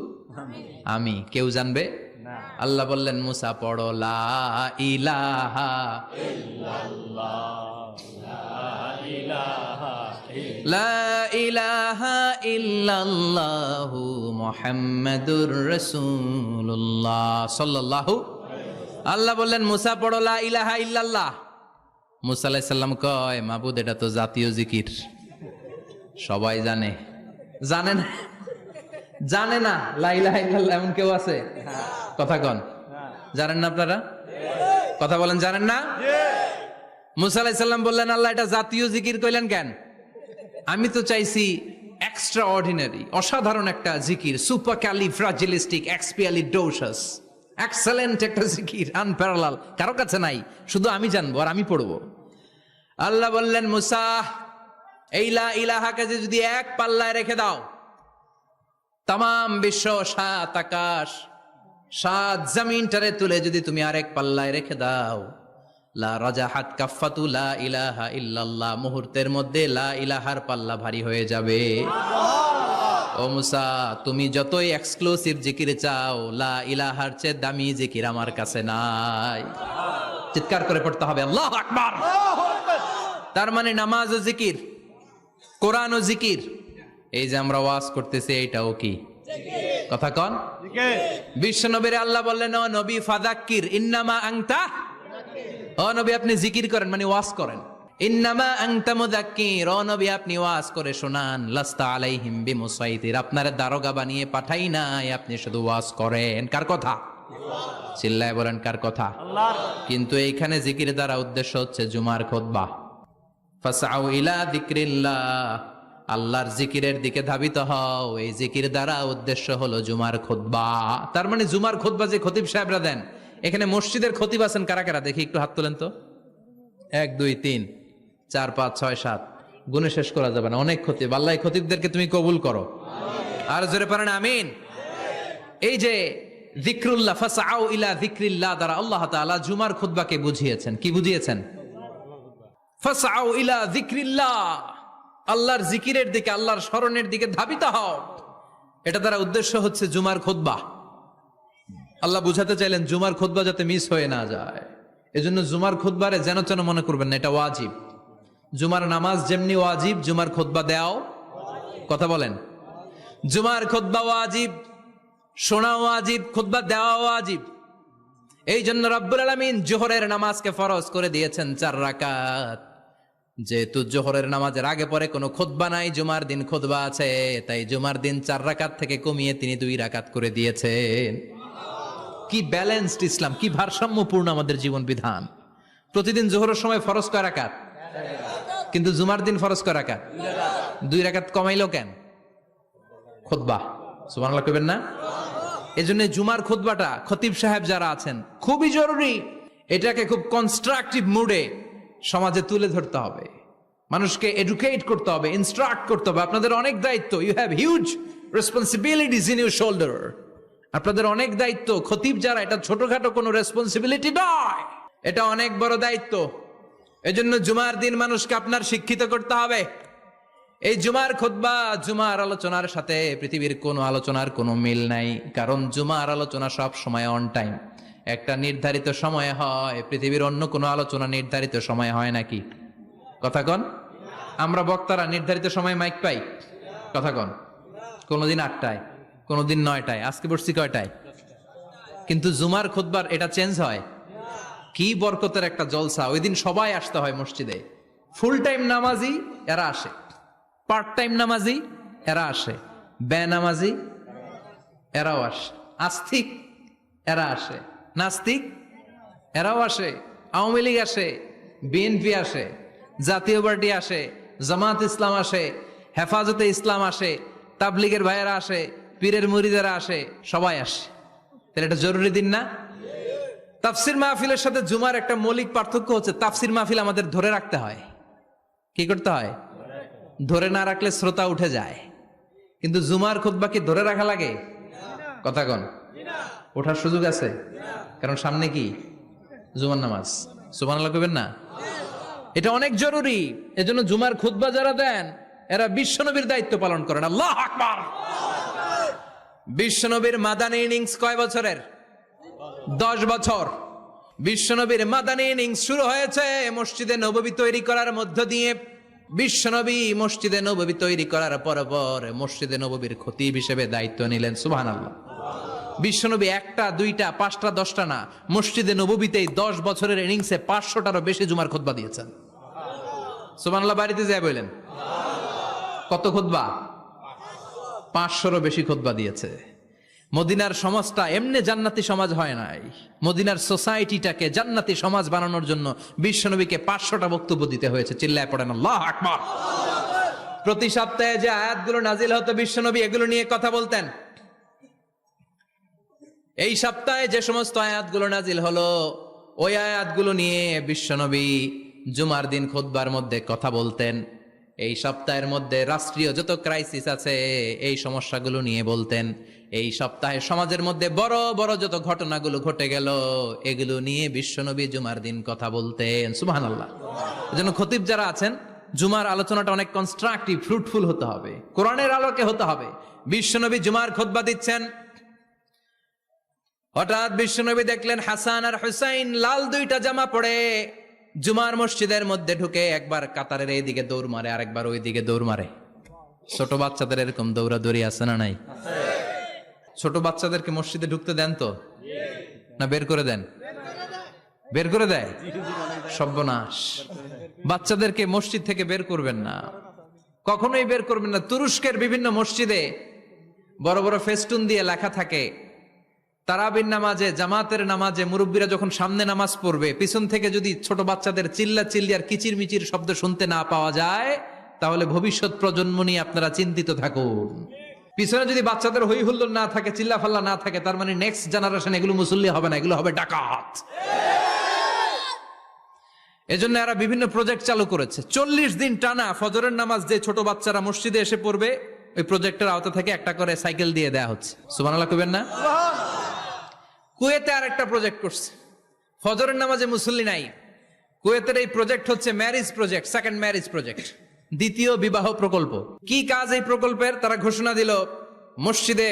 আমি, কেউ জানবে না। আল্লাহ বললেন, মুসা পড়ো লা ইলাহা লা ইলাহা ইল্লাল্লাহু মুহাম্মাদুর রাসূলুল্লাহ সাল্লাল্লাহু। আল্লাহ বললেন, মুসা পড়ো লা ইলাহা ইল্লাল্লাহ। মুসা আলাইহিস সালাম কয়, মাবুদ এটা তো জাতীয় জিকির, সবাই জানে। জানে না? জানে না লা ইলাহা ইল্লাল্লাহ এমন কেউ আছে? কথা কন। জানেন না আপনারা? কথা বলেন, জানেন না? মুসা আলাইহিস সালাম বললেন, আল্লাহ এটা জাতীয় জিকির কইলেন কেন? আমি তো চাইছি এক্সট্রা অর্ডিনারি, অসাধারণ একটা জিকির, সুপার ক্যালিফ্রাজিলিস্টিক এক্সপিয়ালিডোসাস, এক্সেলেন্ট একটা জিকির, আনপ্যারালাল, কারো কাছে নাই, শুধু আমি জানবো আর আমি পড়বো। আল্লাহ বললেন, মুসা এই লা ইলাহাকে যদি এক পাল্লায় রেখে দাও, তামাম বিশ্ব, 7 আকাশ 7 জমিনটারে তুলে যদি তুমি আরেক পাল্লায় রেখে দাও, লা রাজাহাত কাফাতু লা ইলাহা ইল্লাল্লাহ, মুহূর্তের মধ্যে লা ইলাহার পাল্লা ভারী হয়ে যাবে। ও মুসা, তুমি যতই এক্সক্লুসিভ জিকির চাও, লা ইলাহার চেয়ে দামি জিকির আমার কাছে নাই। চিৎকার করে পড়তে হবে আল্লাহু আকবার। তার মানে নামাজ ও জিকির, কোরআন ও জিকির, এই যে আমরা ওয়াজ করতেছি এইটাও কি? কথা কন। বিশ্ব নবীর আল্লাহ বললেন, ও নবী ফাযাক্কির ইন্নামা আনতা, ও নবী আপনি জিকির করেন মানে ওয়াজ করেন। ইন্নামা আনতা মুযাক্কির, ও নবী আপনি ওয়াজ করে শোনান। লাস্তা আলাইহিম বিমুসাইতির, আপনারে দারোগা বানিয়ে পাঠাই নাই, আপনি শুধু ওয়াজ করেন। কার কথা? চিল্লায় বলেন কার কথা? আল্লাহর। কিন্তু এইখানে জিকির দ্বারা উদ্দেশ্য হচ্ছে জুমার খুতবা। ফাসআউ ইলা যিকরিল্লাহ, আল্লাহর জিকিরের দিকে ধাবিত হও। এই জিকির দ্বারা উদ্দেশ্য হলো জুমার খুতবা। তার মানে জুমার খুতবা যে খতিব সাহেবরা দেন, এখানে মসজিদের খতিব আছেন কারা কারা? দেখি একটু হাত তোলেন তো। 1 2 3 4 5 6 7, গুণে শেষ করা যাবে না, অনেক খতিব। আল্লাহ এই খতিবদেরকে তুমি কবুল করো। আর জোরে পারেন আমিন। এই যে যিকরুল্লাহ, ফাসআউ ইলা যিকরিল্লাহ দ্বারা আল্লাহ তাআলা জুমার খুতবাকে বুঝিয়েছেন। কি বুঝিয়েছেন? ফাসআউ ইলা যিকরিল্লাহ, আল্লাহর জিকিরের দিকে, আল্লাহর স্মরণের দিকে ধাবিত হও। এটা দ্বারা উদ্দেশ্য হচ্ছে জুমার খুতবা। আল্লাহ বুঝাতে চাইলেন জুমার খুতবা যাতে মিস হয়ে না যায়। এজন্য জুমার খুতবারে যেন তেন মনে করবেন না, এটা ওয়াজিব। জুমার নামাজ যেমনি ওয়াজিব, জুমার খুতবা দেও, কথা বলেন, জুমার খুতবা ওয়াজিব, শোনা ওয়াজিব, খুতবা দেওয়া ওয়াজিব। এই জন্য রব্বুল আলামিন জোহরের নামাজকে ফরজ করে দিয়েছেন 4 রাকাত। যেহেতু জোহরের নামাজের আগে পরে কোনো খুতবা নাই, জুমার দিন খুতবা আছে, তাই জুমার দিন 4 রাকাত থেকে কমিয়ে তিনি 2 রাকাত করে দিয়েছেন। কি ব্যালেন্সড ইসলাম, কি ভারসাম্যপূর্ণ আমাদের জীবন বিধান। প্রতিদিন জোহরের সময় ফরজ কয় রাকাত, কিন্তু জুমার দিন ফরজ কয় রাকাত, 2 রাকাত কমাইলো কেন? খুতবা, সুবহানাল্লাহ কইবেন না? এজন্য জুমার খুতবাটা খতিব সাহেব যারা আছেন খুবই জরুরি। এটাকে খুব কনস্ট্রাকটিভ মুডে সমাজে তুলে ধরতে হবে, মানুষকে এডুকেট করতে হবে, ইনস্ট্রাক্ট করতে হবে। আপনাদের অনেক দায়িত্ব, you have huge responsibilities in your shoulder. আপনাদের অনেক দায়িত্ব। খতিব যারা, এটা ছোটখাটো কোনো রেসপন্সিবিলিটি নয়, এটা অনেক বড় দায়িত্ব। এজন্য জুমার দিন মানুষকে আপনার শিক্ষিত করতে হবে। এই জুমার খুতবা, জুমার আলোচনার সাথে পৃথিবীর কোনো আলোচনার কোনো মিল নাই, কারণ জুমার আলোচনা সব সময় অন টাইম, একটা নির্ধারিত সময়ে হয়। পৃথিবীর অন্য কোনো আলোচনা নির্ধারিত সময়ে হয় নাকি? কথা কন। আমরা বক্তারা নির্ধারিত সময় মাইক পাই? কথা কন। কোনোদিন 8টায়, কোনোদিন 9টায়, আজকে বসছি কয়টায়? কিন্তু জুমার খুতবার এটা চেঞ্জ হয়। কি বরকতের একটা জলসা! ওই দিন সবাই আসতে হয় মসজিদে। ফুল টাইম নামাজি এরা আসে, পার্ট টাইম নামাজি এরা আসে, বেনামাজি এরাও আসে, আস্তিক এরা আসে, নাস্তিক এরাও আসে, আওয়ামী লীগ আসে, বিএনপি আসে, জাতীয় পার্টি আসে, জামাত ইসলাম আসে, হেফাজতে ইসলাম আসে, তাবলিগের ভাইয়েরা আসে, পীরের মুরিদেরা আসে, সবাই আসে। তাহলে এটা জরুরি দিন না? তাফসির মাহফিলের সাথে জুমার একটা মৌলিক পার্থক্য হচ্ছে, তাফসির মাহফিল আমাদের ধরে রাখতে হয়। কি করতে হয়? ধরে না রাখলে শ্রোতা উঠে যায়। কিন্তু জুমার খুতবা কি ধরে রাখা লাগে? কথা কন। ওঠার সুযোগ আছে, কারণ সামনে কি? জুমার নামাজ। সুবহানাল্লাহ কইবেন না? এটা অনেক জরুরি। এজন্য জুমার খুতবা যারা দেন এরা বিশ্বনবীর দায়িত্ব পালন করেন। আল্লাহু আকবার। বিশ্বনবীর মাদানী ইনিংস কয় বছরের? 10 বছর। বিশ্বনবীর মাদানী ইনিংস শুরু হয়েছে মসজিদে নববী তৈরি করার মধ্য দিয়ে। বিশ্বনবী মসজিদে নববী তৈরি করার পর মসজিদে নববীর খতিব হিসেবে দায়িত্ব নিলেন। সুবহানাল্লাহ। বিশ্বনবী 1টা 2টা 5টা 10টা না, মসজিদে নববীতেই 10 বছরের ইনিংসে 500টারও বেশি জুমার খুতবা দিয়েছেন। সুবহানাল্লাহ। বাড়িতে যায় বলেন কত খুতবা? 500রও বেশি খুতবা দিয়েছে। মদিনার সমাজটা এমনি জান্নাতি সমাজ হয় নাই। মদিনার সোসাইটিটাকে জান্নাতি সমাজ বানানোর জন্য বিশ্বনবীকে 500টা বক্তব্য দিতে হয়েছে। চিল্লায় পড়েন আল্লাহু আকবার। প্রতি সপ্তাহে যে আয়াতগুলো নাজিল হতো বিশ্বনবী এগুলো নিয়ে কথা বলতেন। এই সপ্তাহে যে সমস্ত আয়াতগুলো নাজিল হলো ওই আয়াতগুলো নিয়ে বিশ্বনবী জুমার দিন খুতবার মধ্যে কথা বলতেন। এই সপ্তাহের মধ্যে রাষ্ট্রীয় যত ক্রাইসিস আছে এই সমস্যাগুলো নিয়ে বলতেন। এই সপ্তাহে সমাজের মধ্যে বড় বড় যত ঘটনাগুলো ঘটে গেল এগুলো নিয়ে বিশ্বনবী জুমার দিন কথা বলতেন। সুবহানাল্লাহ। এজন্য খতিব যারা আছেন জুমার আলোচনাটা অনেক কনস্ট্রাকটিভ, ফ্রুটফুল হতে হবে, কোরআনের আলোকে হতে হবে। বিশ্বনবী জুমার খুতবা দিচ্ছেন, হঠাৎ বিশ্বনবী দেখলেন হাসান আর হুসাইন লাল 2টা জামা পরে জুমার মসজিদের মধ্যে ঢুকে একবার কাতারের এইদিকে দৌড় মারে, আরেকবার ওইদিকে দৌড় মারে। ছোট বাচ্চাদের এরকম দৌড়াদৌড়ি আছে না নাই? ছোট বাচ্চাদেরকে মসজিদে ঢুকতে দেন তো না বের করে দেন? বের করে দেয়। সর্বনাশ। বাচ্চাদেরকে মসজিদ থেকে বের করবেন না, কখনোই বের করবেন না। তুরস্কের বিভিন্ন মসজিদে বড় বড় ফেস্টুন দিয়ে লেখা থাকে তারাবির নামাজে, জামাতের নামাজে মুরব্বীরা যখন সামনে নামাজ পড়বে পিছন থেকে যদি ছোট বাচ্চাদের চিল্লা চিল্লি আর কিচির মিচির শব্দ শুনতে না পাওয়া যায় তাহলে ভবিষ্যৎ প্রজন্ম নিয়ে আপনারা চিন্তিত থাকুন। পিছনে যদি বাচ্চাদের হই হুল্লোড় না থাকে, চিল্লা ফাল্লা না থাকে, তার মানে নেক্সট জেনারেশন এগুলো মুসল্লি হবে না, এগুলো হবে ডাকাত। এজন্য এরা বিভিন্ন প্রজেক্ট চালু করেছে। 40 দিন টানা ফজরের নামাজ যে ছোট বাচ্চারা মসজিদে এসে পড়বে ওই প্রজেক্টের আওতা থেকে একটা করে সাইকেল দিয়ে দেয়া হচ্ছে। সুবহানাল্লাহ কইবেন না? কুয়েতে আর একটা প্রজেক্ট করছে, ফজরের নামাজে মুসল্লি নাই। কুয়েতের এই প্রজেক্ট হচ্ছে marriage project, second marriage project. দ্বিতীয় বিবাহ প্রকল্প। কি কাজ এই প্রকল্পের? তারা ঘোষণা দিল, মসজিদে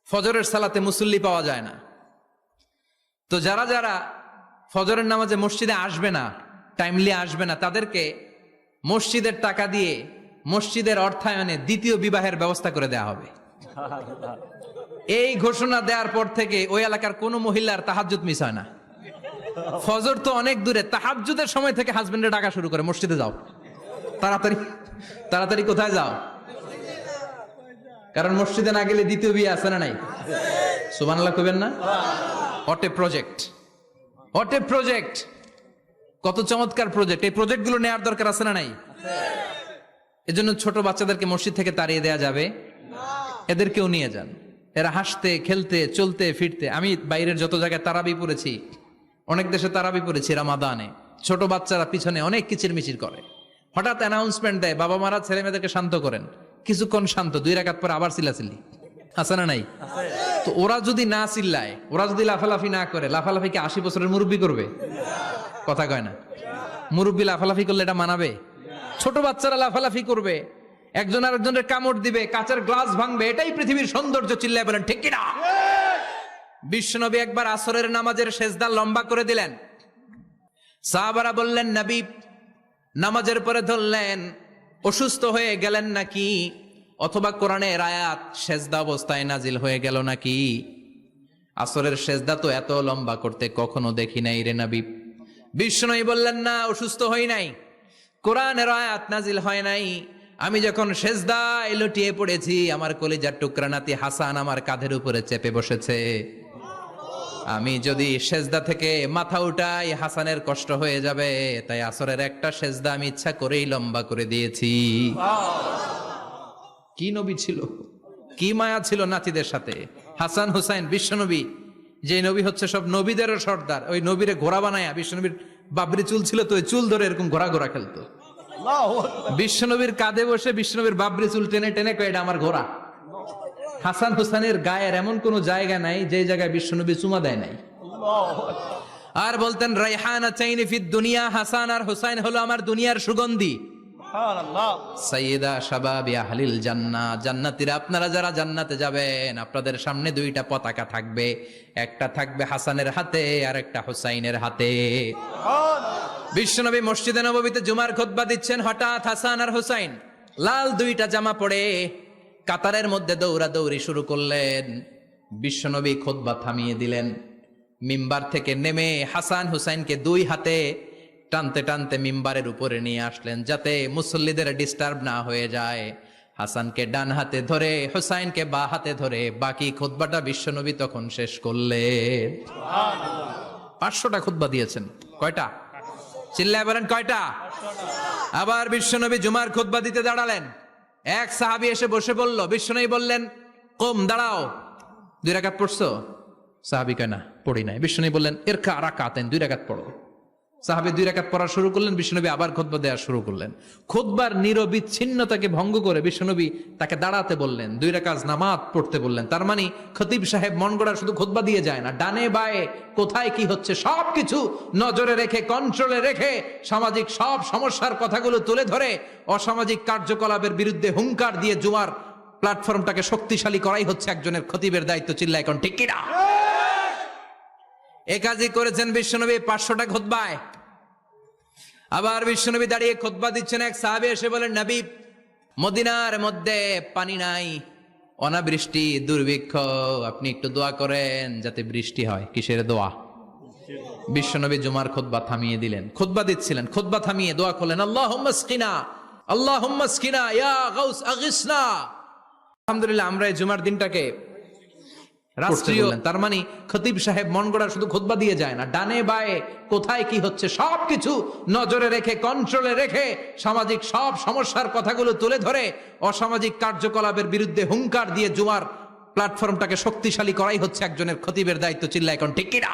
ফজরের সালাতে মুসল্লি পাওয়া যায় না, তো যারা যারা ফজরের নামাজে মসজিদে আসবে না, টাইমলি আসবে না, তাদেরকে মসজিদের টাকা দিয়ে মসজিদের অর্থায়নে দ্বিতীয় বিবাহের ব্যবস্থা করে দেয়া হবে। এই ঘোষণা দেওয়ার পর থেকে ওই এলাকার কোনো মহিলার তাহাজ্জুদ মিস হয় না। ফজর তো অনেক দূরে, তাহাজ্জুদের সময় থেকে হাজবেন্ডের ডাকা শুরু করে, মসজিদে যাও, তাড়াতাড়ি তাড়াতাড়ি কোথায় যাও? কারণ মসজিদে না গেলে দ্বিতীয় বিয়ে আছে না নাই? সুবহানাল্লাহ কইবেন না? What a project, what a project, কত চমৎকার প্রজেক্ট। এই প্রজেক্টগুলো নেওয়ার দরকার আছে না নাই? এজন্য ছোট বাচ্চাদেরকে মসজিদ থেকে তাড়িয়ে দেয়া যাবে, এদেরকেও নিয়ে যান। এরা হাসতে খেলতে চলতে ফিরতে, আমি বাইরের যত জায়গায় তারাবি পড়েছি, অনেক দেশে তারাবি পড়েছি রামাদানে, ছোট বাচ্চারা পিছনে অনেক কিচিরমিচির করে, হঠাৎ অ্যানাউন্সমেন্ট দেয়, বাবা মারা ছেলে মেয়েদেরকে শান্ত করেন, কিছুক্ষণ শান্ত, 2 রাকাত পরে আবার চিল্লাচিল্লি, আছে না নাই? তো ওরা যদি না চিল্লায়, ওরা যদি লাফালাফি না করে, লাফালাফিকে 80 বছরের মুরব্বী করবে? কথা কয় না। মুরব্বী লাফালাফি করলে এটা মানাবে? ছোট বাচ্চারা লাফালাফি করবে, একজন আরেকজনের কামড় দিবে, কাঁচের গ্লাস ভাঙবে, এটাই পৃথিবীর সৌন্দর্য। চিল্লায় বলেন ঠিক কিনা? বিশ্বনবী একবার আসরের নামাজের সেজদা লম্বা করে দিলেন, সাহাবারা বললেন, নবী নামাজের পরে ধরলেন, অসুস্থ হয়ে গেলেন নাকি, অথবা কোরআনের আয়াত সেজদা অবস্থায় নাজিল হয়ে গেল নাকি? আসরের সেজদা তো এত লম্বা করতে কখনো দেখি নাই রে নবী। বিশ্বনবী বললেন, না, অসুস্থ হই নাই, কোরআনের আয়াত নাজিল হয় নাই, আমি যখন সেজদায় লুটিয়ে পড়েছি, আমার কলিজার টুকরা নাতি হাসান আমার কাঁধের উপরে চেপে বসেছে, আমি যদি সেজদা থেকে মাথা উঠাই হাসানের কষ্ট হয়ে যাবে, তাই আসরের একটা সেজদা আমি ইচ্ছা করেই লম্বা করে দিয়েছি। কি নবী ছিল, কি মায়া ছিল নাতিদের সাথে। হাসান হুসাইন, বিশ্বনবী যে নবী হচ্ছে সব নবীদেরও সর্দার, ওই নবীরে ঘোড়া বানায়া, বিশ্বনবীর বাবরি চুল ছিল তো, ওই চুল ধরে এরকম ঘোড়া ঘোড়া খেলতো। বিশ্বনবীর কাঁধে বসে বিশ্বনবীর বাবরি চুল টেনে টেনে কয়, এটা আমার ঘোড়া। হাসান হুসাইনের গায়ের এমন কোন জায়গা নাই যে জায়গায় বিশ্বনবী চুমা দেয় নাই। আর বলতেন, রাইহানা চাইনি ফিদ দুনিয়া, হাসান আর হুসাইন হলো আমার দুনিয়ার সুগন্ধি। সাইয়্যিদা শাবাবি আহলিল জান্নাহ, জান্নাতীরা আপনারা যারা জান্নাতে যাবেন, আপনাদের সামনে 2টা পতাকা থাকবে, একটা থাকবে হাসানের হাতে আর একটা হুসাইনের হাতে। বিশ্বনবী মসজিদে নববীতে জুমার খুতবা দিচ্ছেন, হঠাৎ হাসান আর হুসাইন লাল 2টা জামা পরে কাতারের মধ্যে দৌড়াদৌড়ি শুরু করলেন। বিশ্বনবী খুতবা থামিয়ে দিলেন, মিম্বার থেকে নেমে হাসান হুসাইনকে 2 হাতে টানতে টানতে মিম্বারের উপরে নিয়ে আসলেন, যাতে মুসল্লিদের ডিস্টার্ব না হয়ে যায়। হাসানকে ডান হাতে ধরে, হুসাইনকে বা হাতে ধরে বাকি খুতবাটা বিশ্বনবী তখন শেষ করলেন। 500টা খুতবা দিয়েছেন। কয়টা? চিল্লায় বলেন কয়টা? আবার বিশ্বনবী জুমার খুতবা দিতে দাঁড়ালেন, এক সাহাবী এসে বসে বলল, বিশ্বনবী বললেন, কম, দাঁড়াও, 2 রাকাত পড়ছো? সাহাবী কয়, না, পড়ি নাই। বিশ্বনবী বললেন, ইরকা রাকাতাইন, 2 রাকাত পড়ো। সাহাবী 2 রাকাত পড়া শুরু করলেন, বিশ্বনবী আবার খুতবা দেওয়া শুরু করলেন। খুতবার নিরবিচ্ছিন্নতাকে ভঙ্গ করে বিশ্বনবী তাকে দাঁড়াতে বললেন, 2 রাকাত নামাজ পড়তে বললেন। তার মানে খতিব সাহেব মন গড়া শুধু খুতবা দিয়ে যায় না, ডানে বায়ে কোথায় কি হচ্ছে সবকিছু নজরে রেখে, কন্ট্রোলে রেখে, সামাজিক সব সমস্যার কথাগুলো তুলে ধরে অসামাজিক কার্যকলাপের বিরুদ্ধে হুঙ্কার দিয়ে জুমার প্ল্যাটফর্মটাকে শক্তিশালী করাই হচ্ছে একজনের খতিবের দায়িত্ব। চিল্লায় এখন ঠিক কিনা? এ কাজই করেছেন বিশ্বনবী 500টা খুতবায়। আবার বিশ্বনবী দাঁড়িয়ে খুতবা দিচ্ছেন, এক সাহাবী এসে বলেন, নবী, মদিনার মধ্যে পানি নাই, অনাবৃষ্টি, দুর্ভিক্ষ, আপনি একটু দোয়া করেন যাতে বৃষ্টি হয়। কিসের দোয়া? বিশ্বনবী জুমার খুতবা থামিয়ে দিলেন, খুতবা দিচ্ছিলেন, খুতবা থামিয়ে দোয়া করলেন, আল্লাহুম্মা আসকিনা, আল্লাহুম্মা আসকিনা ইয়া গাউস আগিসনা। আলহামদুলিল্লাহ, আমরা এই জুমার দিনটাকে রাষ্ট্রীয়, তার মানে খতিব সাহেব মন গড়া শুধু খুতবা দিয়ে যায় না, ডানে বায়ে কোথায় কি হচ্ছে সবকিছু নজরে রেখে, কন্ট্রোলে রেখে, সামাজিক সব সমস্যার কথাগুলো তুলে ধরে অসামাজিক কার্যকলাপের বিরুদ্ধে হুঙ্কার দিয়ে জুমার প্ল্যাটফর্মটাকে শক্তিশালী করাই হচ্ছে একজনের খতিবের দায়িত্ব। চিল্লায় এখন ঠিক কিনা?